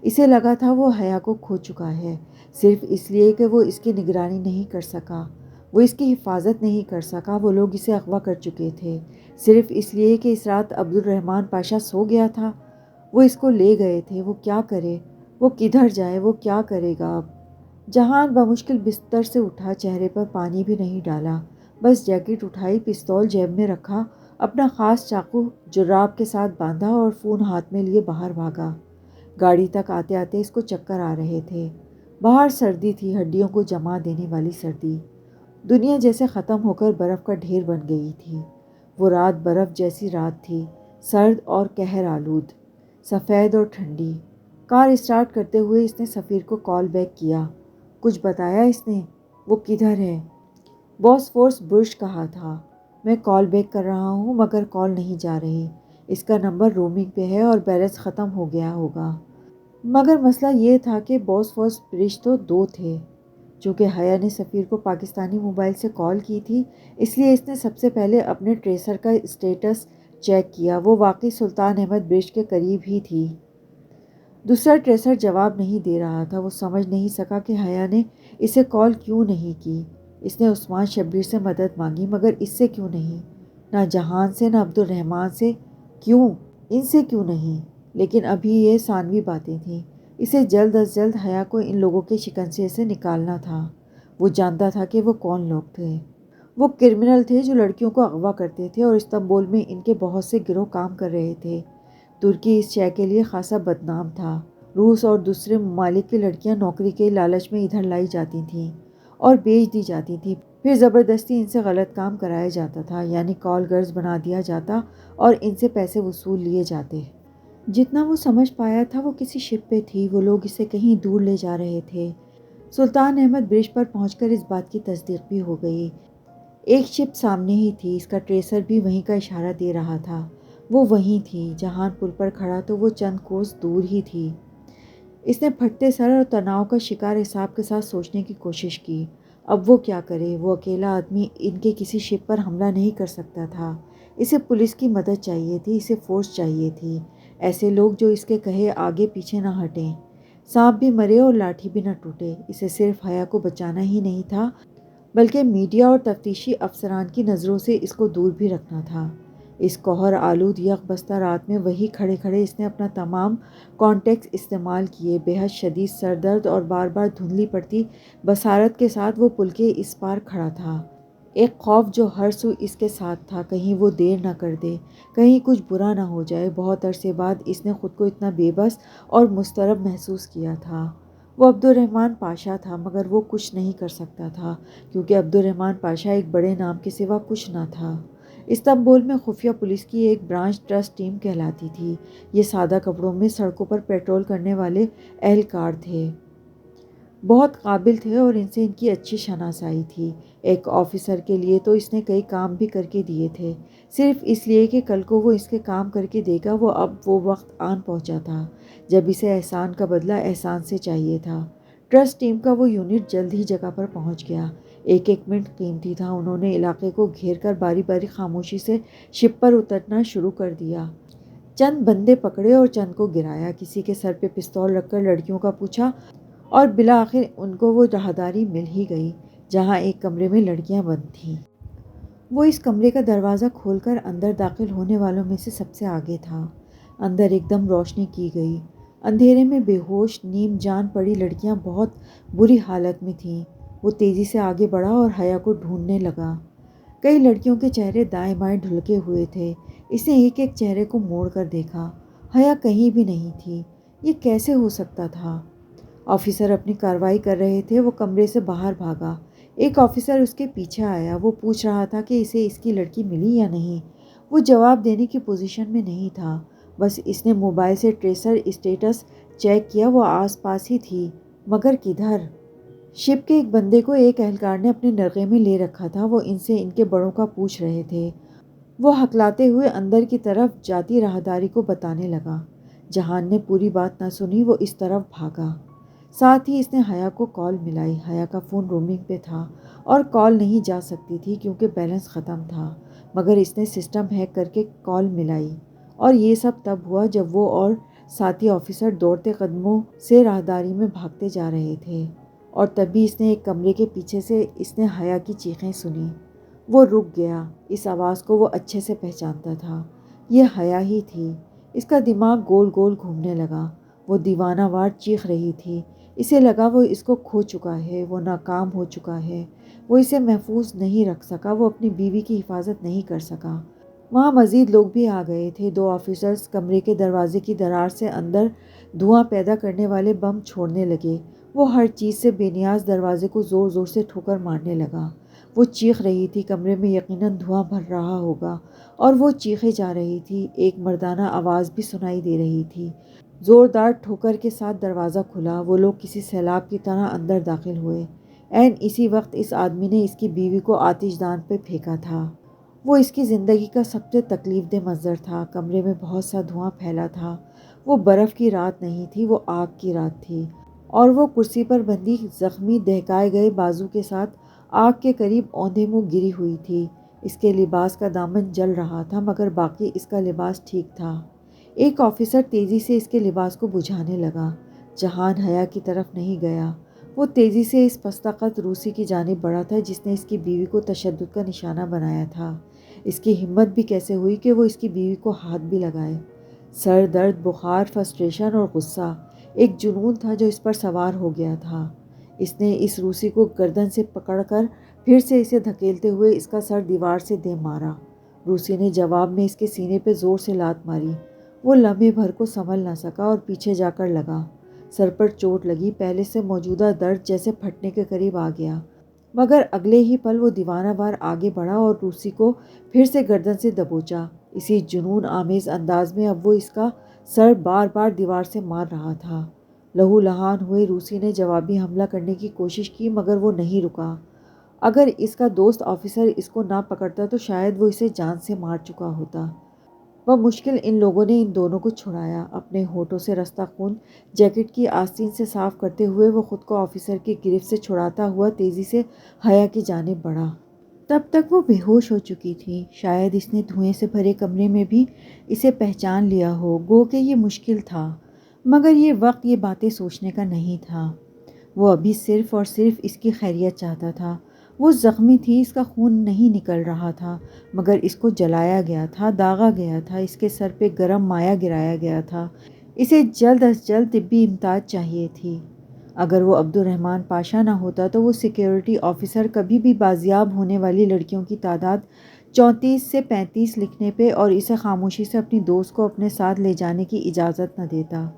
اسے لگا تھا وہ حیا کو کھو چکا ہے، صرف اس لیے کہ وہ اس کی نگرانی نہیں کر سکا، وہ اس کی حفاظت نہیں کر سکا۔ وہ لوگ اسے اغوا کر چکے تھے، صرف اس لیے کہ اس رات عبد الرحمن پاشا سو گیا تھا۔ وہ اس کو لے گئے تھے۔ وہ کیا کرے؟ وہ کدھر جائے؟ وہ کیا کرے گا اب؟ جہان بمشکل بستر سے اٹھا، چہرے پر پانی بھی نہیں ڈالا، بس جیکٹ اٹھائی، پستول جیب میں رکھا، اپنا خاص چاقو جراب کے ساتھ باندھا اور فون ہاتھ میں لیے باہر بھاگا۔ گاڑی تک آتے آتے اس کو چکر آ رہے تھے۔ باہر سردی تھی، ہڈیوں کو جما دینے والی سردی۔ دنیا جیسے ختم ہو کر برف کا ڈھیر بن گئی تھی۔ وہ رات برف جیسی رات تھی، سرد اور قہر آلود، سفید اور ٹھنڈی۔ کار اسٹارٹ کرتے ہوئے اس نے سفیر کو کال بیک کیا۔ کچھ بتایا اس نے؟ وہ کدھر ہے؟ بوسفورس برج کہا تھا۔ میں کال بیک کر رہا ہوں، مگر کال نہیں جا رہی۔ اس کا نمبر رومنگ پہ ہے اور بیلنس ختم ہو گیا ہوگا۔ مگر مسئلہ یہ تھا کہ بوسفورس برج تو 2 تھے۔ چونکہ حیا نے سفیر کو پاکستانی موبائل سے کال کی تھی، اس لیے اس نے سب سے پہلے اپنے ٹریسر کا اسٹیٹس چیک کیا۔ وہ واقعی سلطان احمد برج کے قریب ہی تھی۔ دوسرا ٹریسر جواب نہیں دے رہا تھا۔ وہ سمجھ نہیں سکا کہ حیا نے اسے کال کیوں نہیں کی۔ اس نے عثمان شبیر سے مدد مانگی، مگر اس سے کیوں نہیں؟ نہ جہان سے، نہ عبد الرحمن سے، کیوں ان سے کیوں نہیں؟ لیکن ابھی یہ ثانوی باتیں تھیں۔ اسے جلد از جلد حیا کو ان لوگوں کے شکنجے سے نکالنا تھا۔ وہ جانتا تھا کہ وہ کون لوگ تھے۔ وہ کرمنل تھے جو لڑکیوں کو اغوا کرتے تھے، اور استنبول میں ان کے بہت سے گروہ کام کر رہے تھے۔ ترکی اس شے کے لیے خاصا بدنام تھا۔ روس اور دوسرے ممالک کی لڑکیاں نوکری کے لالچ میں ادھر لائی جاتی تھیں اور بیچ دی جاتی تھیں، پھر زبردستی ان سے غلط کام کرایا جاتا تھا، یعنی کال گرلز بنا دیا جاتا اور ان سے پیسے وصول لیے جاتے۔ جتنا وہ سمجھ پایا تھا وہ کسی شپ پہ تھی، وہ لوگ اسے کہیں دور لے جا رہے تھے۔ سلطان احمد برج پر پہنچ کر اس بات کی تصدیق بھی ہو گئی۔ ایک شپ سامنے ہی تھی، اس کا ٹریسر بھی وہیں کا اشارہ دے رہا تھا۔ وہ وہیں تھی۔ جہان پل پر کھڑا تو وہ چند کوس دور ہی تھی۔ اس نے پھٹتے سر اور تناؤ کا شکار حساب کے ساتھ سوچنے کی کوشش کی۔ اب وہ کیا کرے؟ وہ اکیلا آدمی ان کے کسی شپ پر حملہ نہیں کر سکتا تھا۔ اسے پولیس کی مدد چاہیے تھی، اسے فورس چاہیے تھی، ایسے لوگ جو اس کے کہے آگے پیچھے نہ ہٹیں۔ سانپ بھی مرے اور لاٹھی بھی نہ ٹوٹے۔ اسے صرف حیا کو بچانا ہی نہیں تھا، بلکہ میڈیا اور تفتیشی افسران کی نظروں سے اس کو دور بھی رکھنا تھا۔ اس قہر آلود یک بستہ رات میں وہی کھڑے کھڑے اس نے اپنا تمام کانٹیکٹس استعمال کیے۔ بے حد شدید سر درد اور بار بار دھندلی پڑتی بصارت کے ساتھ وہ پل کے اس پار کھڑا تھا۔ ایک خوف جو ہر سو اس کے ساتھ تھا، کہیں وہ دیر نہ کر دے، کہیں کچھ برا نہ ہو جائے۔ بہت عرصے بعد اس نے خود کو اتنا بے بس اور مضطرب محسوس کیا تھا۔ وہ عبد الرحمن پاشا تھا، مگر وہ کچھ نہیں کر سکتا تھا، کیونکہ عبد الرحمن پاشا ایک بڑے نام کے سوا کچھ نہ تھا۔ استنبول میں خفیہ پولیس کی ایک برانچ ٹرسٹ ٹیم کہلاتی تھی۔ یہ سادہ کپڑوں میں سڑکوں پر پیٹرول کرنے والے اہلکار تھے، بہت قابل تھے اور ان سے ان کی اچھی شناسائی تھی۔ ایک آفیسر کے لیے تو اس نے کئی کام بھی کر کے دیے تھے، صرف اس لیے کہ کل کو وہ اس کے کام کر کے دے گا۔ اب وہ وقت آن پہنچا تھا جب اسے احسان کا بدلہ احسان سے چاہیے تھا۔ ٹرسٹ ٹیم کا وہ یونٹ جلد ہی جگہ پر پہنچ گیا۔ ایک ایک منٹ قیمتی تھا۔ انہوں نے علاقے کو گھیر کر باری باری خاموشی سے شپ پر اترنا شروع کر دیا۔ چند بندے پکڑے اور چند کو گرایا، کسی کے سر پہ پستول رکھ کر لڑکیوں کا پوچھا، اور بالآخر ان کو وہ راہداری مل ہی گئی جہاں ایک کمرے میں لڑکیاں بند تھیں۔ وہ اس کمرے کا دروازہ کھول کر اندر داخل ہونے والوں میں سے سب سے آگے تھا۔ اندر ایک دم روشنی کی گئی۔ اندھیرے میں بے ہوش نیم جان پڑی لڑکیاں بہت بری حالت میں تھیں۔ وہ تیزی سے آگے بڑھا اور حیا کو ڈھونڈنے لگا۔ کئی لڑکیوں کے چہرے دائیں بائیں ڈھلکے ہوئے تھے۔ اس نے ایک ایک چہرے کو موڑ کر دیکھا۔ حیا کہیں بھی نہیں تھی۔ یہ کیسے ہو سکتا تھا؟ آفیسر اپنی کارروائی کر رہے تھے۔ وہ کمرے سے باہر بھاگا۔ ایک آفیسر اس کے پیچھے آیا۔ وہ پوچھ رہا تھا کہ اسے اس کی لڑکی ملی یا نہیں۔ وہ جواب دینے کی پوزیشن میں نہیں تھا، بس اس نے موبائل سے ٹریسر اسٹیٹس چیک کیا۔ وہ آس پاس ہی تھی، مگر کدھر؟ شپ کے ایک بندے کو ایک اہلکار نے اپنے نرغے میں لے رکھا تھا۔ وہ ان سے ان کے بڑوں کا پوچھ رہے تھے۔ وہ ہکلاتے ہوئے اندر کی طرف جاتی راہداری کو بتانے لگا۔ جہان نے پوری بات نہ سنی، وہ اس طرف بھاگا۔ ساتھ ہی اس نے حیا کو کال ملائی۔ حیا کا فون رومنگ پہ تھا اور کال نہیں جا سکتی تھی کیونکہ بیلنس ختم تھا، مگر اس نے سسٹم ہیک کر کے کال ملائی۔ اور یہ سب تب ہوا جب وہ اور ساتھی آفیسر دوڑتے قدموں سے راہداری میں بھاگتے جا رہے تھے، اور تبھی اس نے ایک کمرے کے پیچھے سے اس نے حیا کی چیخیں سنی۔ وہ رک گیا۔ اس آواز کو وہ اچھے سے پہچانتا تھا۔ یہ حیا ہی تھی۔ اس کا دماغ گول گول گھومنے لگا۔ وہ دیوانہ وار چیخ رہی تھی۔ اسے لگا وہ اس کو کھو چکا ہے، وہ ناکام ہو چکا ہے، وہ اسے محفوظ نہیں رکھ سکا، وہ اپنی بیوی کی حفاظت نہیں کر سکا۔ وہاں مزید لوگ بھی آ گئے تھے۔ 2 آفیسرز کمرے کے دروازے کی درار سے اندر دھواں پیدا کرنے والے بم چھوڑنے لگے۔ وہ ہر چیز سے بے نیاز دروازے کو زور زور سے ٹھوکر مارنے لگا۔ وہ چیخ رہی تھی۔ کمرے میں یقیناً دھواں بھر رہا ہوگا اور وہ چیخے جا رہی تھی۔ ایک مردانہ آواز بھی سنائی دے رہی تھی۔ زوردار ٹھوکر کے ساتھ دروازہ کھلا۔ وہ لوگ کسی سیلاب کی طرح اندر داخل ہوئے۔ عین اسی وقت اس آدمی نے اس کی بیوی کو آتش دان پہ پھینکا تھا۔ وہ اس کی زندگی کا سب سے تکلیف دہ منظر تھا۔ کمرے میں بہت سا دھواں پھیلا تھا۔ وہ برف کی رات نہیں تھی، وہ آگ کی رات تھی، اور وہ کرسی پر بندھی زخمی دہکائے گئے بازو کے ساتھ آگ کے قریب اوندھے منہ گری ہوئی تھی۔ اس کے لباس کا دامن جل رہا تھا، مگر باقی اس کا لباس ٹھیک تھا۔ ایک آفیسر تیزی سے اس کے لباس کو بجھانے لگا۔ جہان حیا کی طرف نہیں گیا۔ وہ تیزی سے اس پستہ قد روسی کی جانب بڑھا تھا جس نے اس کی بیوی کو تشدد کا نشانہ بنایا تھا۔ اس کی ہمت بھی کیسے ہوئی کہ وہ اس کی بیوی کو ہاتھ بھی لگائے؟ سر درد، بخار، فرسٹریشن اور غصہ، ایک جنون تھا جو اس پر سوار ہو گیا تھا۔ اس نے اس روسی کو گردن سے پکڑ کر پھر سے اسے دھکیلتے ہوئے اس کا سر دیوار سے دے مارا۔ روسی نے جواب میں اس کے سینے پہ زور سے لات ماری۔ وہ لمحے بھر کو سنبھل نہ سکا اور پیچھے جا کر لگا۔ سر پر چوٹ لگی، پہلے سے موجودہ درد جیسے پھٹنے کے قریب آ گیا، مگر اگلے ہی پل وہ دیوانہ وار آگے بڑھا اور روسی کو پھر سے گردن سے دبوچا۔ اسی جنون آمیز انداز میں اب وہ اس کا سر بار بار دیوار سے مار رہا تھا۔ لہو لہان ہوئے روسی نے جوابی حملہ کرنے کی کوشش کی، مگر وہ نہیں رکا۔ اگر اس کا دوست آفیسر اس کو نہ پکڑتا تو شاید وہ اسے جان سے مار چکا ہوتا۔ بمشکل ان لوگوں نے ان دونوں کو چھڑایا۔ اپنے ہونٹوں سے رستا خون جیکٹ کی آستین سے صاف کرتے ہوئے وہ خود کو آفیسر کی گرفت سے چھڑاتا ہوا تیزی سے حیا کی جانب بڑھا۔ تب تک وہ بے ہوش ہو چکی تھی۔ شاید اس نے دھوئیں سے بھرے کمرے میں بھی اسے پہچان لیا ہو، گو کہ یہ مشکل تھا، مگر یہ وقت یہ باتیں سوچنے کا نہیں تھا۔ وہ ابھی صرف اور صرف اس کی خیریت چاہتا تھا۔ وہ زخمی تھی، اس کا خون نہیں نکل رہا تھا، مگر اس کو جلایا گیا تھا، داغا گیا تھا، اس کے سر پہ گرم مایع گرایا گیا تھا۔ اسے جلد از جلد طبی امداد چاہیے تھی۔ اگر وہ عبد الرحمن پاشا نہ ہوتا تو وہ سیکیورٹی آفیسر کبھی بھی بازیاب ہونے والی لڑکیوں کی تعداد 34 سے 35 لکھنے پہ اور اسے خاموشی سے اپنی دوست کو اپنے ساتھ لے جانے کی اجازت نہ دیتا۔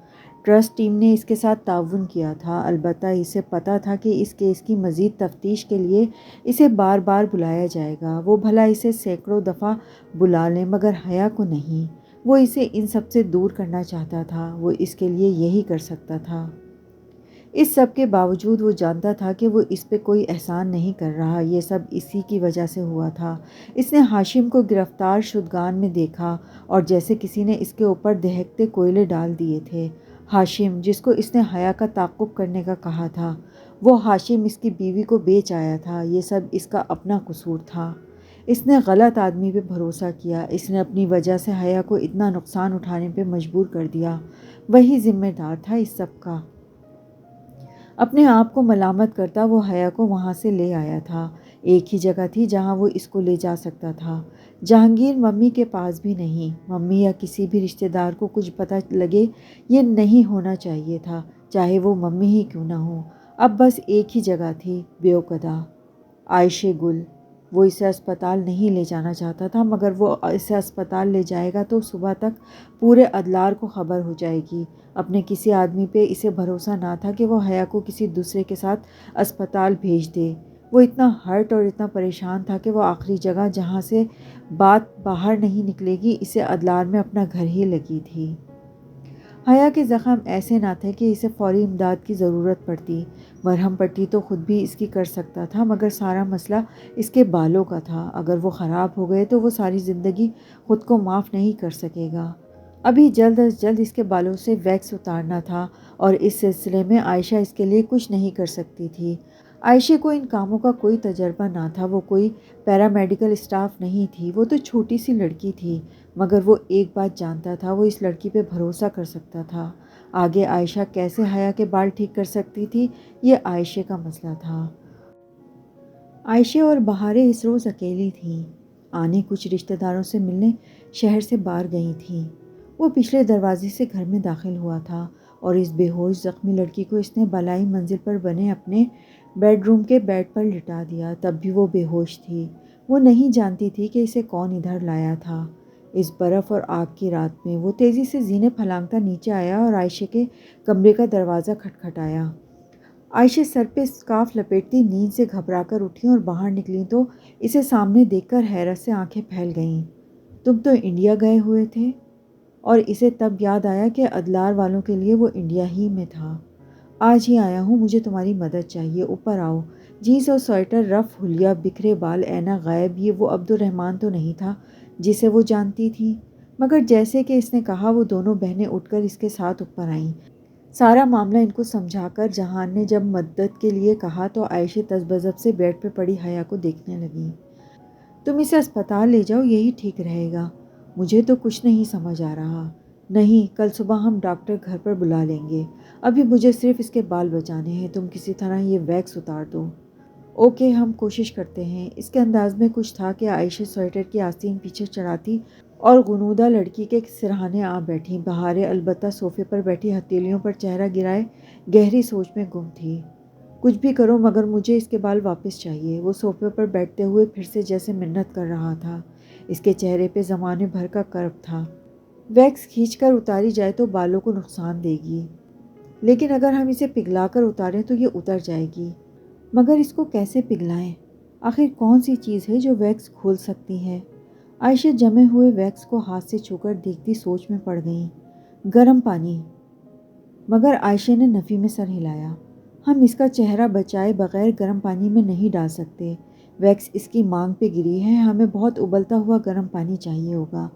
ٹرسٹ ٹیم نے اس کے ساتھ تعاون کیا تھا، البتہ اسے پتہ تھا کہ اس کیس کی مزید تفتیش کے لیے اسے بار بار بلایا جائے گا۔ وہ بھلا اسے سینکڑوں دفعہ بلا لیں، مگر حیا کو نہیں۔ وہ اسے ان سب سے دور کرنا چاہتا تھا، وہ اس کے لیے یہی کر سکتا تھا۔ اس سب کے باوجود وہ جانتا تھا کہ وہ اس پہ کوئی احسان نہیں کر رہا، یہ سب اسی کی وجہ سے ہوا تھا۔ اس نے ہاشم کو گرفتار شدگان میں دیکھا اور جیسے کسی نے اس کے اوپر دہکتے کوئلے ڈال دیے تھے۔ ہاشم، جس کو اس نے حیا کا تعاقب کرنے کا کہا تھا، وہ ہاشم اس کی بیوی کو بیچ آیا تھا۔ یہ سب اس کا اپنا قصور تھا۔ اس نے غلط آدمی پہ بھروسہ کیا، اس نے اپنی وجہ سے حیا کو اتنا نقصان اٹھانے پہ مجبور کر دیا۔ وہی ذمہ دار تھا اس سب کا۔ اپنے آپ کو ملامت کرتا وہ حیا کو وہاں سے لے آیا تھا۔ ایک ہی جگہ تھی جہاں وہ اس کو لے جا سکتا تھا۔ جہانگیر ممی کے پاس بھی نہیں۔ ممی یا کسی بھی رشتہ دار کو کچھ پتہ لگے یہ نہیں ہونا چاہیے تھا، چاہے وہ ممی ہی کیوں نہ ہو۔ اب بس ایک ہی جگہ تھی، بیوقدہ، عائشہ گل۔ وہ اسے اسپتال نہیں لے جانا چاہتا تھا، مگر وہ اسے اسپتال لے جائے گا تو صبح تک پورے ادلار کو خبر ہو جائے گی۔ اپنے کسی آدمی پہ اسے بھروسہ نہ تھا کہ وہ حیا کو کسی دوسرے کے ساتھ اسپتال بھیج دے۔ وہ اتنا ہرٹ اور اتنا پریشان تھا کہ وہ آخری جگہ جہاں سے بات باہر نہیں نکلے گی اسے ادلار میں اپنا گھر ہی لگی تھی۔ حیا کے زخم ایسے نہ تھے کہ اسے فوری امداد کی ضرورت پڑتی۔ مرہم پٹی تو خود بھی اس کی کر سکتا تھا، مگر سارا مسئلہ اس کے بالوں کا تھا۔ اگر وہ خراب ہو گئے تو وہ ساری زندگی خود کو معاف نہیں کر سکے گا۔ ابھی جلد از جلد اس کے بالوں سے ویکس اتارنا تھا اور اس سلسلے میں عائشہ اس کے لیے کچھ نہیں کر سکتی تھی۔ عائشہ کو ان کاموں کا کوئی تجربہ نہ تھا، وہ کوئی پیرامیڈیکل اسٹاف نہیں تھی، وہ تو چھوٹی سی لڑکی تھی، مگر وہ ایک بات جانتا تھا، وہ اس لڑکی پہ بھروسہ کر سکتا تھا۔ آگے عائشہ کیسے حیا کے بال ٹھیک کر سکتی تھی، یہ عائشہ کا مسئلہ تھا۔ عائشہ اور بہاریں اس روز اکیلی تھیں۔ آنے کچھ رشتہ داروں سے ملنے شہر سے باہر گئی تھیں۔ وہ پچھلے دروازے سے گھر میں داخل ہوا تھا اور اس بے ہوش زخمی لڑکی کو اس نے بالائی منزل پر بنے اپنے بیڈ روم کے بیڈ پر لٹا دیا۔ تب بھی وہ بے ہوش تھی۔ وہ نہیں جانتی تھی کہ اسے کون ادھر لایا تھا۔ اس برف اور آگ کی رات میں وہ تیزی سے زینے پھلانگتا نیچے آیا اور عائشہ کے کمرے کا دروازہ کھٹکھٹایا۔ عائشہ سر پہ اسکارف لپیٹتی نیند سے گھبرا کر اٹھیں اور باہر نکلیں تو اسے سامنے دیکھ کر حیرت سے آنکھیں پھیل گئیں۔ تم تو انڈیا گئے ہوئے تھے؟ اور اسے تب یاد آیا کہ ادلار والوں کے لیے وہ انڈیا ہی میں تھا۔ آج ہی آیا ہوں، مجھے تمہاری مدد چاہیے، اوپر آؤ۔ جینس اور سویٹر رف، حلیہ، بکھرے بال، اینا غائب، یہ وہ عبد الرحمن تو نہیں تھا جسے وہ جانتی تھی۔ مگر جیسے کہ اس نے کہا، وہ دونوں بہنیں اٹھ کر اس کے ساتھ اوپر آئیں۔ سارا معاملہ ان کو سمجھا کر جہان نے جب مدد کے لیے کہا تو عائشہ تذبذب سے بیڈ پہ پڑی حیا کو دیکھنے لگی۔ تم اسے اسپتال لے جاؤ، یہی ٹھیک رہے گا۔ مجھے تو کچھ نہیں سمجھ آ رہا۔ نہیں، کل صبح ہم ڈاکٹر گھر پر بلا لیں گے، ابھی مجھے صرف اس کے بال بچانے ہیں، تم کسی طرح یہ ویکس اتار دو۔ اوکے، ہم کوشش کرتے ہیں۔ اس کے انداز میں کچھ تھا کہ عائشہ سویٹر کی آستین پیچھے چڑھاتی اور غنودہ لڑکی کے سرہانے آ بیٹھی۔ بہاریں البتہ صوفے پر بیٹھی ہتھیلیوں پر چہرہ گرائے گہری سوچ میں گم تھی۔ کچھ بھی کرو مگر مجھے اس کے بال واپس چاہیے۔ وہ صوفے پر بیٹھتے ہوئے پھر سے جیسے منت کر رہا تھا۔ اس کے چہرے پہ زمانے بھر کا کرب تھا۔ ویکس کھینچ کر اتاری جائے تو بالوں کو نقصان دے گی، لیکن اگر ہم اسے پگھلا کر اتاریں تو یہ اتر جائے گی۔ مگر اس کو کیسے پگھلائیں؟ آخر کون سی چیز ہے جو ویکس کھول سکتی ہے؟ عائشہ جمے ہوئے ویکس کو ہاتھ سے چھو کر دیکھتی سوچ میں پڑ گئیں۔ گرم پانی۔ مگر عائشہ نے نفی میں سر ہلایا۔ ہم اس کا چہرہ بچائے بغیر گرم پانی میں نہیں ڈال سکتے۔ ویکس اس کی مانگ پہ گری ہے، ہمیں بہت ابلتا ہوا گرم پانی چاہیے ہوگا،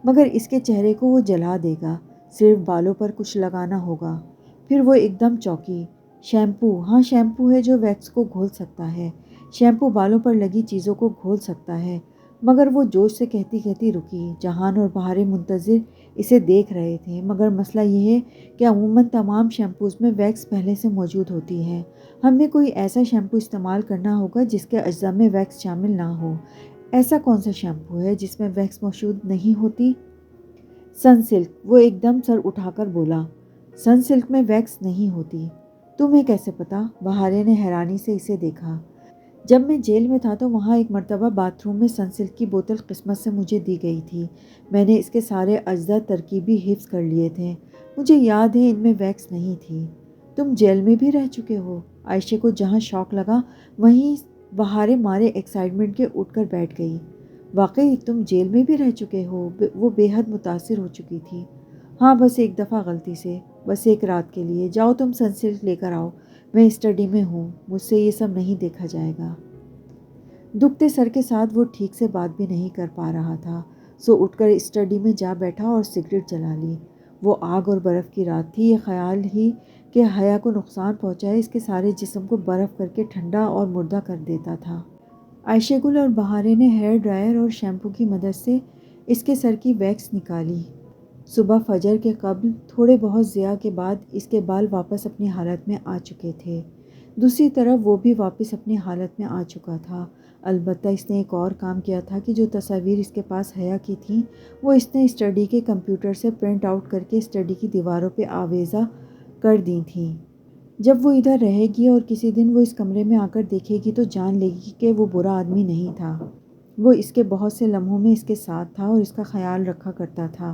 مگر اس کے چہرے کو وہ جلا دے گا۔ صرف بالوں پر کچھ لگانا ہوگا۔ پھر وہ ایک دم چونکی۔ شیمپو، ہاں شیمپو ہے جو ویکس کو گھول سکتا ہے۔ شیمپو بالوں پر لگی چیزوں کو گھول سکتا ہے۔ مگر وہ جوش سے کہتی کہتی رکی۔ جہان اور بہاریں منتظر اسے دیکھ رہے تھے۔ مگر مسئلہ یہ ہے کہ عموماً تمام شیمپوز میں ویکس پہلے سے موجود ہوتی ہے۔ ہمیں کوئی ایسا شیمپو استعمال کرنا ہوگا جس کے اجزاء میں ویکس شامل نہ ہو۔ ایسا کون سا شیمپو ہے جس میں ویکس موجود نہیں ہوتی؟ سن سلک، وہ ایک دم سر اٹھا کر بولا۔ سن سلک میں ویکس نہیں ہوتی؟ تمہیں کیسے پتا؟ بہاریں نے حیرانی سے اسے دیکھا۔ جب میں جیل میں تھا تو وہاں ایک مرتبہ باتھ روم میں سن سلک کی بوتل قسمت سے مجھے دی گئی تھی۔ میں نے اس کے سارے اجزاء ترکیبی حفظ کر لیے تھے۔ مجھے یاد ہے ان میں ویکس نہیں تھی۔ تم جیل میں بھی رہ چکے ہو؟ عائشہ کو جہاں شوق لگا وہیں بہاریں مارے ایکسائٹمنٹ کے اٹھ کر بیٹھ گئی۔ واقعی تم جیل میں بھی رہ چکے ہو؟ وہ بے حد متاثر ہو چکی تھی۔ ہاں، بس ایک دفعہ غلطی سے، بس ایک رات کے لیے۔ جاؤ تم سن سلک لے کر آؤ، میں اسٹڈی میں ہوں، مجھ سے یہ سب نہیں دیکھا جائے گا۔ دکھتے سر کے ساتھ وہ ٹھیک سے بات بھی نہیں کر پا رہا تھا، سو اٹھ کر اسٹڈی میں جا بیٹھا اور سگریٹ جلا لی۔ وہ آگ اور برف کی رات تھی۔ یہ خیال ہی کہ حیا کو نقصان پہنچائے اس کے سارے جسم کو برف کر کے ٹھنڈا اور مردہ کر دیتا تھا۔ عائشہ گل اور بہاریں نے ہیئر ڈرائر اور شیمپو کی مدد سے اس کے سر کی ویکس نکالی۔ صبح فجر کے قبل تھوڑے بہت ضیاء کے بعد اس کے بال واپس اپنی حالت میں آ چکے تھے۔ دوسری طرف وہ بھی واپس اپنی حالت میں آ چکا تھا۔ البتہ اس نے ایک اور کام کیا تھا کہ جو تصاویر اس کے پاس حیا کی تھیں وہ اس نے اسٹڈی کے کمپیوٹر سے پرنٹ آؤٹ کر کے اسٹڈی کی دیواروں پہ آویزاں کر دی تھیں۔ جب وہ ادھر رہے گی اور کسی دن وہ اس کمرے میں آ کر دیکھے گی تو جان لے گی کہ وہ برا آدمی نہیں تھا۔ وہ اس کے بہت سے لمحوں میں اس کے ساتھ تھا اور اس کا خیال رکھا کرتا تھا۔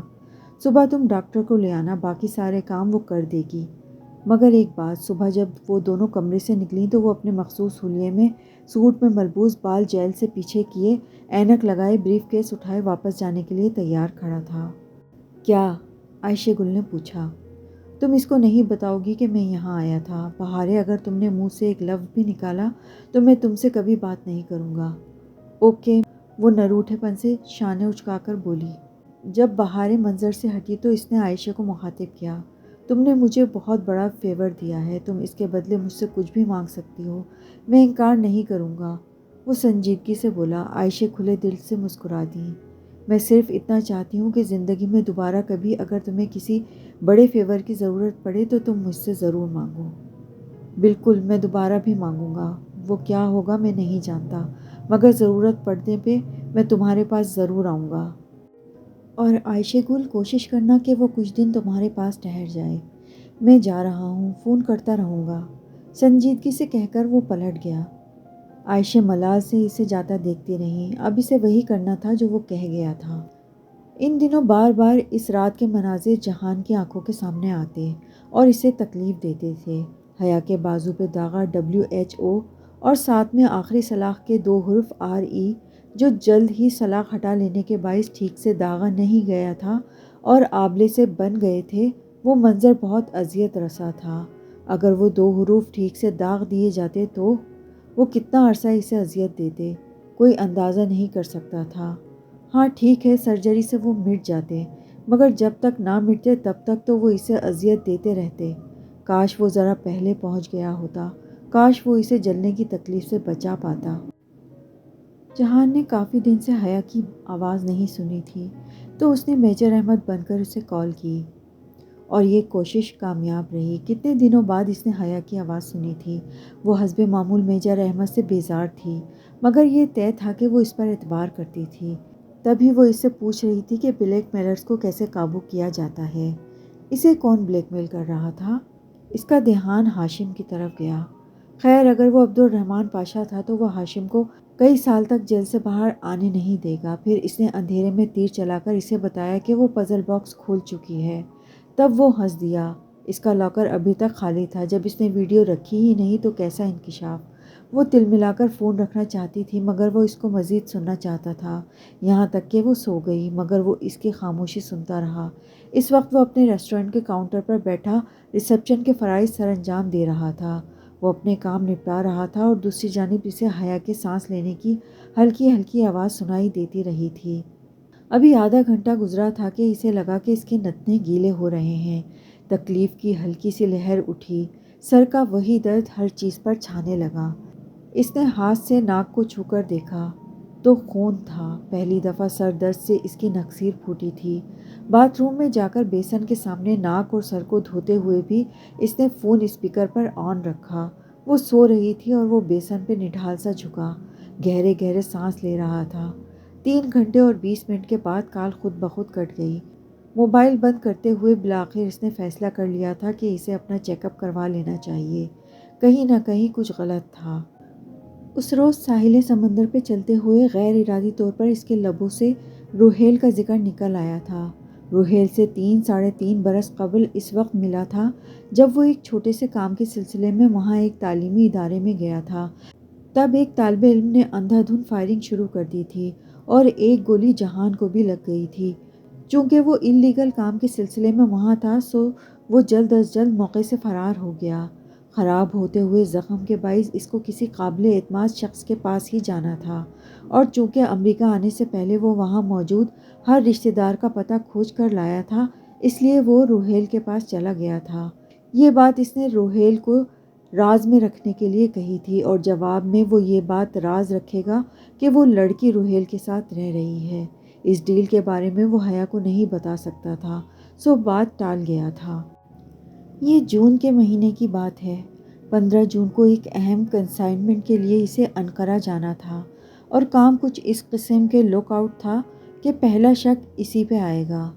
صبح تم ڈاکٹر کو لے آنا، باقی سارے کام وہ کر دے گی۔ مگر ایک بات، صبح جب وہ دونوں کمرے سے نکلیں تو وہ اپنے مخصوص حلیے میں، سوٹ میں ملبوس، بال جیل سے پیچھے کیے، اینک لگائے، بریف کیس اٹھائے واپس جانے کے لیے تیار کھڑا تھا۔ کیا؟ عائشہ گل نے پوچھا۔ تم اس کو نہیں بتاؤ گی کہ میں یہاں آیا تھا؟ بہاریں، اگر تم نے منہ سے ایک لفظ بھی نکالا تو میں تم سے کبھی بات نہیں کروں گا۔ اوکے، وہ نروٹھے پن سے شانے اچکا کر بولی۔ جب بہاریں منظر سے ہٹی تو اس نے عائشہ کو مخاطب کیا۔ تم نے مجھے بہت بڑا فیور دیا ہے، تم اس کے بدلے مجھ سے کچھ بھی مانگ سکتی ہو، میں انکار نہیں کروں گا۔ وہ سنجیدگی سے بولا۔ عائشہ کھلے دل سے مسکرا دی۔ میں صرف اتنا چاہتی ہوں کہ زندگی میں دوبارہ کبھی اگر تمہیں کسی بڑے فیور کی ضرورت پڑے تو تم مجھ سے ضرور مانگو۔ بالکل، میں دوبارہ بھی مانگوں گا۔ وہ کیا ہوگا میں نہیں جانتا، مگر ضرورت پڑنے پہ میں تمہارے پاس ضرور آؤں گا۔ اور عائشہ گل، کوشش کرنا کہ وہ کچھ دن تمہارے پاس ٹھہر جائے۔ میں جا رہا ہوں، فون کرتا رہوں گا، سنجیدگی سے کہہ کر وہ پلٹ گیا۔ عائشہ ملال سے اسے جاتا دیکھتی رہی۔ اب اسے وہی کرنا تھا جو وہ کہہ گیا تھا۔ ان دنوں بار بار اس رات کے مناظر جہان کی آنکھوں کے سامنے آتے اور اسے تکلیف دیتے تھے۔ حیا کے بازو پہ داغا WHO اور ساتھ میں آخری سلاخ کے 2 حرف RE جو جلد ہی سلاخ ہٹا لینے کے باعث ٹھیک سے داغا نہیں گیا تھا اور آبلے سے بن گئے تھے، وہ منظر بہت اذیت رسا تھا۔ اگر وہ 2 حروف ٹھیک سے داغ دیے جاتے تو وہ کتنا عرصہ اسے اذیت دیتے، کوئی اندازہ نہیں کر سکتا تھا۔ ہاں ٹھیک ہے، سرجری سے وہ مٹ جاتے، مگر جب تک نہ مٹتے تب تک تو وہ اسے اذیت دیتے رہتے۔ کاش وہ ذرا پہلے پہنچ گیا ہوتا، کاش وہ اسے جلنے کی تکلیف سے بچا پاتا۔ جہان نے کافی دن سے حیا کی آواز نہیں سنی تھی تو اس نے میجر احمد بن کر اسے کال کی۔ اور یہ کوشش کامیاب رہی۔ کتنے دنوں بعد اس نے حیا کی آواز سنی تھی۔ وہ حسب معمول میجر احمد سے بیزار تھی، مگر یہ طے تھا کہ وہ اس پر اعتبار کرتی تھی۔ تبھی وہ اس سے پوچھ رہی تھی کہ بلیک میلرز کو کیسے قابو کیا جاتا ہے۔ اسے کون بلیک میل کر رہا تھا؟ اس کا دھیان ہاشم کی طرف گیا۔ خیر، اگر وہ عبد الرحمن پاشا تھا تو وہ ہاشم کو کئی سال تک جیل سے باہر آنے نہیں دے گا۔ پھر اس نے اندھیرے میں تیر چلا کر اسے بتایا کہ وہ پزل باکس کھول چکی ہے۔ تب وہ ہنس دیا۔ اس کا لاکر ابھی تک خالی تھا۔ جب اس نے ویڈیو رکھی ہی نہیں تو کیسا انکشاف۔ وہ تل ملا کر فون رکھنا چاہتی تھی، مگر وہ اس کو مزید سننا چاہتا تھا، یہاں تک کہ وہ سو گئی، مگر وہ اس کی خاموشی سنتا رہا۔ اس وقت وہ اپنے ریسٹورنٹ کے کاؤنٹر پر بیٹھا ریسیپشن کے فرائض سر انجام دے رہا تھا۔ وہ اپنے کام نپٹا رہا تھا اور دوسری جانب اسے حیا کے سانس لینے کی ہلکی ہلکی آواز سنائی دیتی رہی تھی۔ ابھی آدھا گھنٹہ گزرا تھا کہ اسے لگا کہ اس کے نتنے گیلے ہو رہے ہیں۔ تکلیف کی ہلکی سی لہر اٹھی۔ سر کا وہی درد ہر چیز پر چھانے لگا۔ اس نے ہاتھ سے ناک کو چھو کر دیکھا تو خون تھا۔ پہلی دفعہ سر درد سے اس کی نکسیر پھوٹی تھی۔ باتھ روم میں جا کر بیسن کے سامنے ناک اور سر کو دھوتے ہوئے بھی اس نے فون اسپیکر پر آن رکھا۔ وہ سو رہی تھی اور وہ بیسن پہ نڈھال سا جھکا گہرے گہرے سانس لے رہا تھا۔ 3 گھنٹے اور 20 منٹ کے بعد کال خود بخود کٹ گئی۔ موبائل بند کرتے ہوئے بالآخر اس نے فیصلہ کر لیا تھا کہ اسے اپنا چیک اپ کروا لینا چاہیے۔ کہیں نہ کہیں کچھ غلط تھا۔ اس روز ساحل سمندر پہ چلتے ہوئے غیر ارادی طور پر اس کے لبوں سے روہیل کا ذکر نکل آیا تھا۔ روہیل سے 3 برس قبل اس وقت ملا تھا جب وہ ایک چھوٹے سے کام کے سلسلے میں وہاں ایک تعلیمی ادارے میں گیا تھا۔ تب ایک طالب علم نے اندھا دھند فائرنگ شروع کر دی تھی اور ایک گولی جہان کو بھی لگ گئی تھی۔ چونکہ وہ انلیگل کام کے سلسلے میں وہاں تھا سو وہ جلد از جلد موقع سے فرار ہو گیا۔ خراب ہوتے ہوئے زخم کے باعث اس کو کسی قابل اعتماد شخص کے پاس ہی جانا تھا، اور چونکہ امریکہ آنے سے پہلے وہ وہاں موجود ہر رشتہ دار کا پتہ کھوج کر لایا تھا، اس لیے وہ روہیل کے پاس چلا گیا تھا۔ یہ بات اس نے روہیل کو راز میں رکھنے کے لیے کہی تھی، اور جواب میں وہ یہ بات راز رکھے گا کہ وہ لڑکی روہیل کے ساتھ رہ رہی ہے۔ اس ڈیل کے بارے میں وہ حیا کو نہیں بتا سکتا تھا، سو بات ٹال گیا تھا۔ یہ جون کے مہینے کی بات ہے۔ 15 جون کو ایک اہم کنسائنمنٹ کے لیے اسے انقرہ جانا تھا، اور کام کچھ اس قسم کے لک آؤٹ تھا کہ پہلا شک اسی پہ آئے گا۔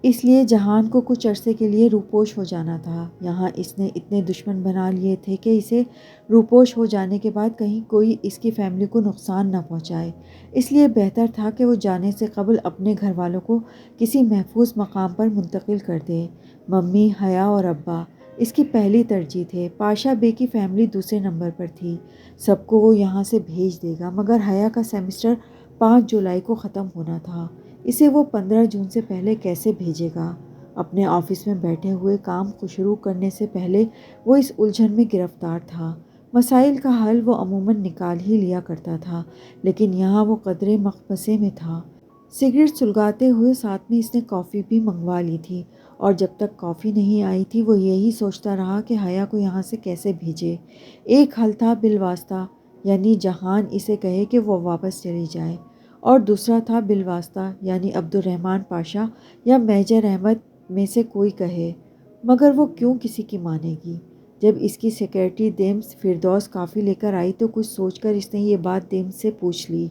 اس لیے جہان کو کچھ عرصے کے لیے روپوش ہو جانا تھا۔ یہاں اس نے اتنے دشمن بنا لیے تھے کہ اسے روپوش ہو جانے کے بعد کہیں کوئی اس کی فیملی کو نقصان نہ پہنچائے، اس لیے بہتر تھا کہ وہ جانے سے قبل اپنے گھر والوں کو کسی محفوظ مقام پر منتقل کر دے۔ ممی، حیا اور ابا اس کی پہلی ترجیح تھے۔ پاشا بے کی فیملی دوسرے نمبر پر تھی۔ سب کو وہ یہاں سے بھیج دے گا، مگر حیا کا سیمسٹر 5 جولائی کو ختم ہونا تھا۔ اسے وہ 15 جون سے پہلے کیسے بھیجے گا؟ اپنے آفس میں بیٹھے ہوئے کام کو شروع کرنے سے پہلے وہ اس الجھن میں گرفتار تھا۔ مسائل کا حل وہ عموماً نکال ہی لیا کرتا تھا، لیکن یہاں وہ قدرے مخمصے میں تھا۔ سگریٹ سلگاتے ہوئے ساتھ میں اس نے کافی بھی منگوا لی تھی، اور جب تک کافی نہیں آئی تھی وہ یہی سوچتا رہا کہ حیا کو یہاں سے کیسے بھیجے۔ ایک حل تھا بالواسطہ، یعنی جہان اسے کہے کہ وہ واپس چلی جائے، اور دوسرا تھا بالواسطہ، یعنی عبد الرحمن پاشا یا میجر احمد میں سے کوئی کہے، مگر وہ کیوں کسی کی مانے گی؟ جب اس کی سیکرٹری دیمس فردوس کافی لے کر آئی تو کچھ سوچ کر اس نے یہ بات دیمس سے پوچھ لی۔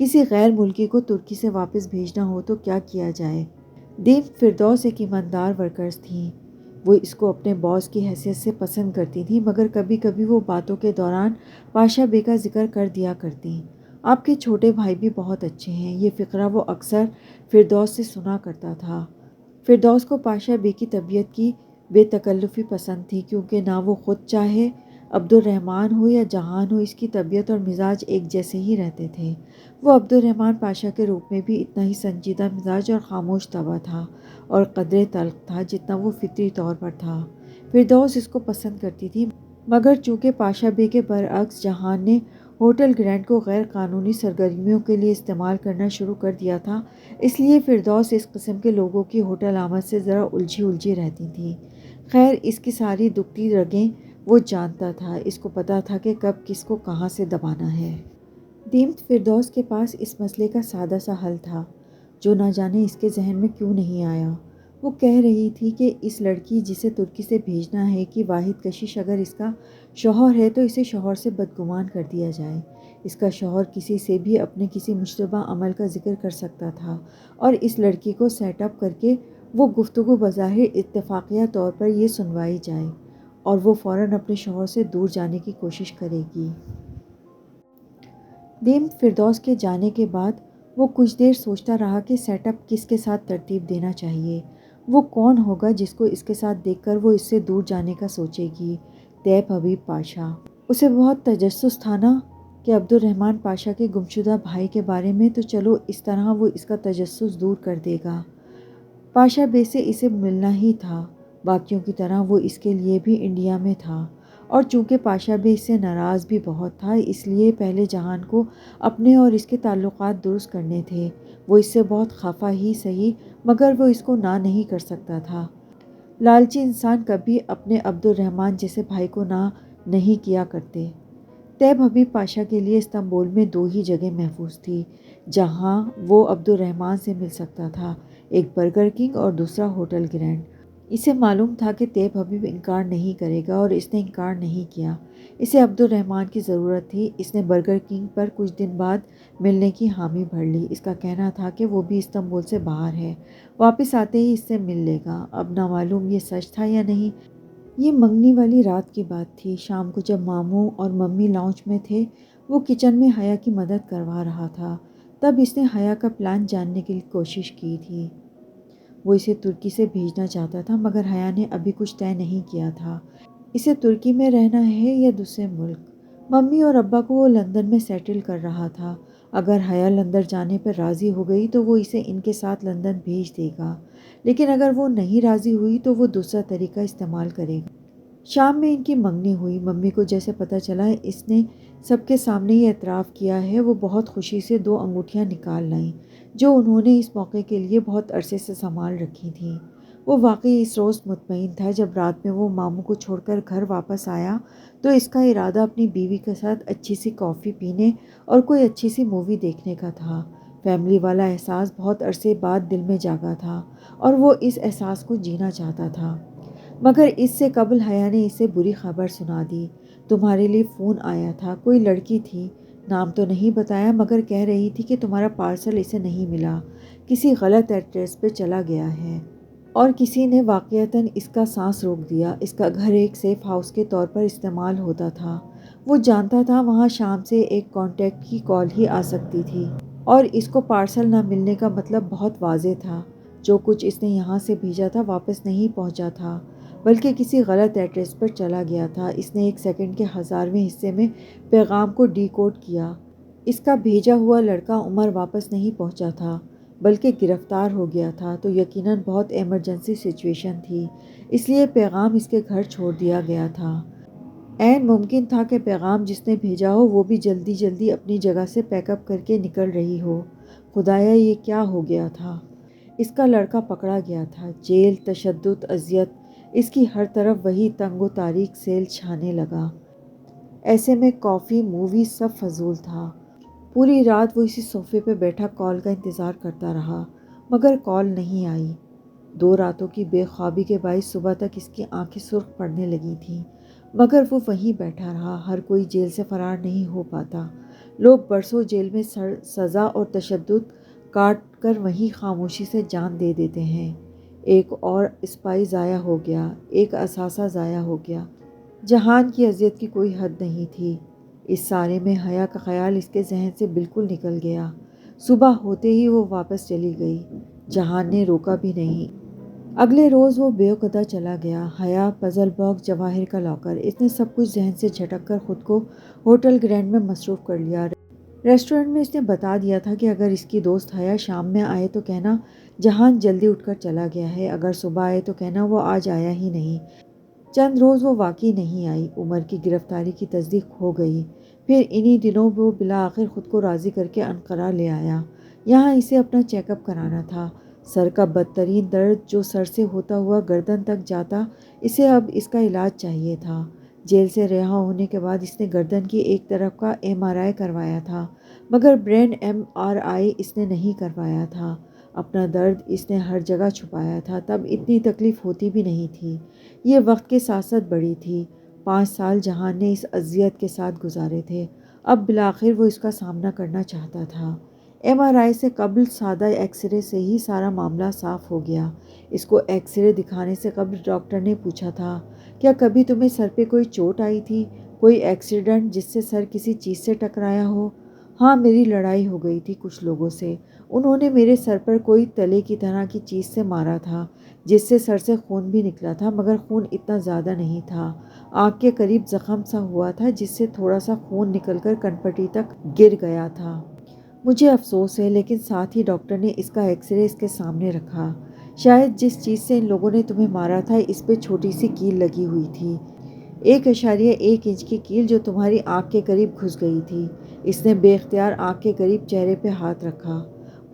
کسی غیر ملکی کو ترکی سے واپس بھیجنا ہو تو کیا کیا جائے؟ دیمس فردوس ایک ایماندار ورکرز تھیں۔ وہ اس کو اپنے باس کی حیثیت سے پسند کرتی تھیں، مگر کبھی کبھی وہ باتوں کے دوران پاشا بے کا ذکر کر دیا کرتیں۔ آپ کے چھوٹے بھائی بھی بہت اچھے ہیں، یہ فقرہ وہ اکثر فردوس سے سنا کرتا تھا۔ فردوس کو پاشا بے کی طبیعت کی بے تکلفی پسند تھی، کیونکہ نہ وہ خود چاہے عبد الرحمن ہو یا جہان ہو، اس کی طبیعت اور مزاج ایک جیسے ہی رہتے تھے۔ وہ عبد الرحمن پاشا کے روپ میں بھی اتنا ہی سنجیدہ مزاج اور خاموش طبع تھا، اور قدرے تلخ تھا جتنا وہ فطری طور پر تھا۔ فردوس اس کو پسند کرتی تھی، مگر چونکہ پاشا بے کے برعکس جہان نے ہوٹل گرینڈ کو غیر قانونی سرگرمیوں کے لیے استعمال کرنا شروع کر دیا تھا، اس لیے فردوس اس قسم کے لوگوں کی ہوٹل آمد سے ذرا الجھی رہتی تھی۔ خیر، اس کی ساری دکھتی رگیں وہ جانتا تھا، اس کو پتہ تھا کہ کب کس کو کہاں سے دبانا ہے۔ دیمت فردوس کے پاس اس مسئلے کا سادہ سا حل تھا، جو نہ جانے اس کے ذہن میں کیوں نہیں آیا۔ وہ کہہ رہی تھی کہ اس لڑکی جسے ترکی سے بھیجنا ہے کہ واحد کشش اگر اس کا شوہر ہے تو اسے شوہر سے بدگمان کر دیا جائے۔ اس کا شوہر کسی سے بھی اپنے کسی مشتبہ عمل کا ذکر کر سکتا تھا اور اس لڑکی کو سیٹ اپ کر کے وہ گفتگو بظاہر اتفاقیہ طور پر یہ سنوائی جائے اور وہ فوراً اپنے شوہر سے دور جانے کی کوشش کرے گی۔ دیم فردوس کے جانے کے بعد وہ کچھ دیر سوچتا رہا کہ سیٹ اپ کس کے ساتھ ترتیب دینا چاہیے۔ وہ کون ہوگا جس کو اس کے ساتھ دیکھ کر وہ اس سے دور جانے کا سوچے گی؟ طیب حبیب پاشا۔ اسے بہت تجسس تھا نا کہ عبد الرحمن پاشا کے گمشدہ بھائی کے بارے میں، تو چلو اس طرح وہ اس کا تجسس دور کر دے گا۔ پاشا بے سے اسے ملنا ہی تھا، باقیوں کی طرح وہ اس کے لیے بھی انڈیا میں تھا، اور چونکہ پاشا بے اس سے ناراض بھی بہت تھا، اس لیے پہلے جہان کو اپنے اور اس کے تعلقات درست کرنے تھے۔ وہ اس سے بہت خفا ہی سہی، مگر وہ اس کو نہ نہیں کر سکتا تھا۔ لالچی انسان کبھی اپنے عبد الرحمن جیسے بھائی کو نہ نہیں کیا کرتے۔ طیب حبیب پاشا کے لیے استنبول میں دو ہی جگہ محفوظ تھی جہاں وہ عبد الرحمن سے مل سکتا تھا، ایک برگر کنگ اور دوسرا ہوٹل گرینڈ۔ اسے معلوم تھا کہ طیب حبیب انکار نہیں کرے گا اور اس نے انکار نہیں کیا۔ اسے عبد الرحمن کی ضرورت تھی۔ اس نے برگر کنگ پر کچھ دن بعد ملنے کی حامی بھر لی۔ اس کا کہنا تھا کہ وہ بھی استنبول سے باہر ہے، واپس آتے ہی اس سے مل لے گا۔ اب نہ معلوم یہ سچ تھا یا نہیں۔ یہ منگنی والی رات کی بات تھی۔ شام کو جب ماموں اور ممی لاؤنج میں تھے، وہ کچن میں حیا کی مدد کروا رہا تھا، تب اس نے حیا کا پلان جاننے کی کوشش کی تھی۔ وہ اسے ترکی سے بھیجنا چاہتا تھا، مگر حیا نے ابھی کچھ طے نہیں کیا تھا، اسے ترکی میں رہنا ہے یا دوسرے ملک۔ ممی اور ابا کو وہ لندن میں سیٹل کر رہا تھا۔ اگر حیا لندن جانے پر راضی ہو گئی تو وہ اسے ان کے ساتھ لندن بھیج دے گا، لیکن اگر وہ نہیں راضی ہوئی تو وہ دوسرا طریقہ استعمال کرے گا۔ شام میں ان کی منگنی ہوئی۔ ممی کو جیسے پتہ چلا اس نے سب کے سامنے یہ اعتراف کیا ہے، وہ بہت خوشی سے دو انگوٹھیاں نکال لائیں جو انہوں نے اس موقع کے لیے بہت عرصے سے سنبھال رکھی تھیں۔ وہ واقعی اس روز مطمئن تھا۔ جب رات میں وہ ماموں کو چھوڑ کر گھر واپس آیا تو اس کا ارادہ اپنی بیوی کے ساتھ اچھی سی کافی پینے اور کوئی اچھی سی مووی دیکھنے کا تھا۔ فیملی والا احساس بہت عرصے بعد دل میں جاگا تھا اور وہ اس احساس کو جینا چاہتا تھا۔ مگر اس سے قبل حیا نے اسے بری خبر سنا دی۔ تمہارے لیے فون آیا تھا، کوئی لڑکی تھی، نام تو نہیں بتایا، مگر کہہ رہی تھی کہ تمہارا پارسل اسے نہیں ملا، کسی غلط ایڈریس پہ چلا گیا ہے اور کسی نے واقعتاً اس کا سانس روک دیا۔ اس کا گھر ایک سیف ہاؤس کے طور پر استعمال ہوتا تھا۔ وہ جانتا تھا وہاں شام سے ایک کانٹیکٹ کی کال ہی آ سکتی تھی اور اس کو پارسل نہ ملنے کا مطلب بہت واضح تھا۔ جو کچھ اس نے یہاں سے بھیجا تھا واپس نہیں پہنچا تھا، بلکہ کسی غلط ایڈریس پر چلا گیا تھا۔ اس نے ایک سیکنڈ کے 1000ویں حصے میں پیغام کو ڈی کوڈ کیا۔ اس کا بھیجا ہوا لڑکا عمر واپس نہیں پہنچا تھا، بلکہ گرفتار ہو گیا تھا، تو یقیناً بہت ایمرجنسی سچویشن تھی، اس لیے پیغام اس کے گھر چھوڑ دیا گیا تھا۔ عین ممکن تھا کہ پیغام جس نے بھیجا ہو وہ بھی جلدی جلدی اپنی جگہ سے پیک اپ کر کے نکل رہی ہو۔ خدایا یہ کیا ہو گیا تھا؟ اس کا لڑکا پکڑا گیا تھا۔ جیل، تشدد، اذیت، اس کی ہر طرف وہی تنگ و تاریک سیل چھانے لگا۔ ایسے میں کافی، مووی سب فضول تھا۔ پوری رات وہ اسی صوفے پہ بیٹھا کال کا انتظار کرتا رہا، مگر کال نہیں آئی۔ 2 راتوں کی بے خوابی کے باعث صبح تک اس کی آنکھیں سرخ پڑنے لگی تھیں، مگر وہ وہیں بیٹھا رہا۔ ہر کوئی جیل سے فرار نہیں ہو پاتا۔ لوگ برسوں جیل میں سزا اور تشدد کاٹ کر وہیں خاموشی سے جان دے دیتے ہیں۔ ایک اور اسپائی ضائع ہو گیا، ایک اثاثہ ضائع ہو گیا۔ جہان کی اذیت کی کوئی حد نہیں تھی۔ اس سارے میں حیا کا خیال اس کے ذہن سے بالکل نکل گیا۔ صبح ہوتے ہی وہ واپس چلی گئی۔ جہان نے روکا بھی نہیں۔ اگلے روز وہ بیوقدہ چلا گیا۔ حیا، پزل باکس، جواہر کا لاکر، اس نے سب کچھ ذہن سے جھٹک کر خود کو ہوٹل گرینڈ میں مصروف کر لیا۔ ریسٹورنٹ میں اس نے بتا دیا تھا کہ اگر اس کی دوست حیا شام میں آئے تو کہنا جہان جلدی اٹھ کر چلا گیا ہے، اگر صبح آئے تو کہنا وہ آج آیا ہی نہیں۔ چند روز وہ واقعی نہیں آئی۔ عمر کی گرفتاری کی تصدیق ہو گئی۔ پھر انہی دنوں وہ بالآخر خود کو راضی کر کے انقرہ لے آیا۔ یہاں اسے اپنا چیک اپ کرانا تھا۔ سر کا بدترین درد جو سر سے ہوتا ہوا گردن تک جاتا، اسے اب اس کا علاج چاہیے تھا۔ جیل سے رہا ہونے کے بعد اس نے گردن کی ایک طرف کا MRI کروایا تھا، مگر برین MRI اس نے نہیں کروایا تھا۔ اپنا درد اس نے ہر جگہ چھپایا تھا، تب اتنی تکلیف ہوتی بھی نہیں تھی۔ یہ وقت کے ساتھ ساتھ بڑی تھی۔ 5 سال جہان نے اس اذیت کے ساتھ گزارے تھے، اب بالآخر وہ اس کا سامنا کرنا چاہتا تھا۔ MRI سے قبل سادہ ایکس رے سے ہی سارا معاملہ صاف ہو گیا۔ اس کو ایکس رے دکھانے سے قبل ڈاکٹر نے پوچھا تھا، کیا کبھی تمہیں سر پہ کوئی چوٹ آئی تھی؟ کوئی ایکسیڈنٹ جس سے سر کسی چیز سے ٹکرایا ہو؟ ہاں، میری لڑائی ہو گئی تھی کچھ لوگوں سے۔ انہوں نے میرے سر پر کوئی تلے کی طرح کی چیز سے مارا تھا، جس سے سر سے خون بھی نکلا تھا، مگر خون اتنا زیادہ نہیں تھا۔ آنکھ کے قریب زخم سا ہوا تھا جس سے تھوڑا سا خون نکل کر کنپٹی تک گر گیا تھا۔ مجھے افسوس ہے، لیکن ساتھ ہی ڈاکٹر نے اس کا ایکس رے اس کے سامنے رکھا۔ شاید جس چیز سے ان لوگوں نے تمہیں مارا تھا اس پہ چھوٹی سی کیل لگی ہوئی تھی، 1.1 انچ کی کیل جو تمہاری آنکھ کے قریب گھس گئی تھی۔ اس نے بے اختیار آنکھ کے قریب چہرے پہ ہاتھ رکھا۔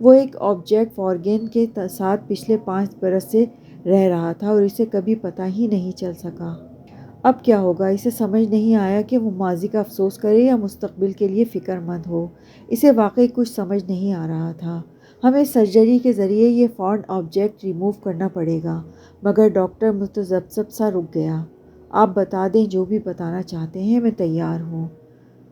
وہ ایک آبجیکٹ فورگن کے ساتھ پچھلے 5 برس سے رہ رہا تھا اور اسے کبھی پتہ ہی نہیں چل سکا۔ اب کیا ہوگا؟ اسے سمجھ نہیں آیا کہ وہ ماضی کا افسوس کرے یا مستقبل کے لیے فکر مند ہو۔ اسے واقعی کچھ سمجھ نہیں آ رہا تھا۔ ہمیں سرجری کے ذریعے یہ فارن آبجیکٹ ریموو کرنا پڑے گا، مگر ڈاکٹر متذبذب سا رک گیا۔ آپ بتا دیں، جو بھی بتانا چاہتے ہیں، میں تیار ہوں۔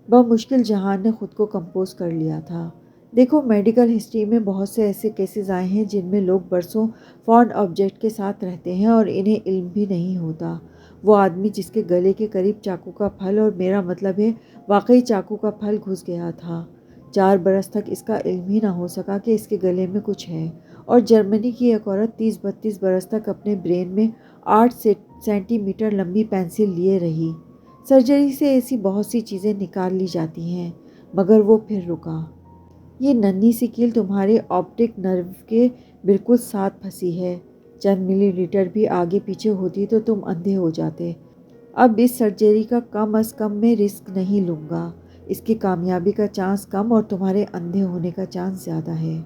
بمشکل جہان نے خود کو کمپوز کر لیا تھا۔ دیکھو، میڈیکل ہسٹری میں بہت سے ایسے کیسز آئے ہیں جن میں لوگ برسوں فارن آبجیکٹ کے ساتھ رہتے ہیں اور انہیں علم بھی نہیں ہوتا۔ وہ آدمی جس کے گلے کے قریب چاقو کا پھل، اور میرا مطلب ہے واقعی چاقو کا پھل، گھس گیا تھا، 4 برس تک اس کا علم ہی نہ ہو سکا کہ اس کے گلے میں کچھ ہے۔ اور جرمنی کی ایک عورت 30-32 برس تک اپنے برین میں 8 سینٹی میٹر لمبی پینسل لیے رہی۔ سرجری سے ایسی بہت سی چیزیں نکال لی جاتی ہیں، مگر وہ پھر رکا۔ یہ ننھی سی کیل تمہارے آپٹک نرو کے بالکل ساتھ پھنسی ہے۔ چند ملی لیٹر بھی آگے پیچھے ہوتی تو تم اندھے ہو جاتے۔ اب اس سرجری کا کم از کم میں رسک نہیں لوں گا۔ اس کی کامیابی کا چانس کم اور تمہارے اندھے ہونے کا چانس زیادہ ہے۔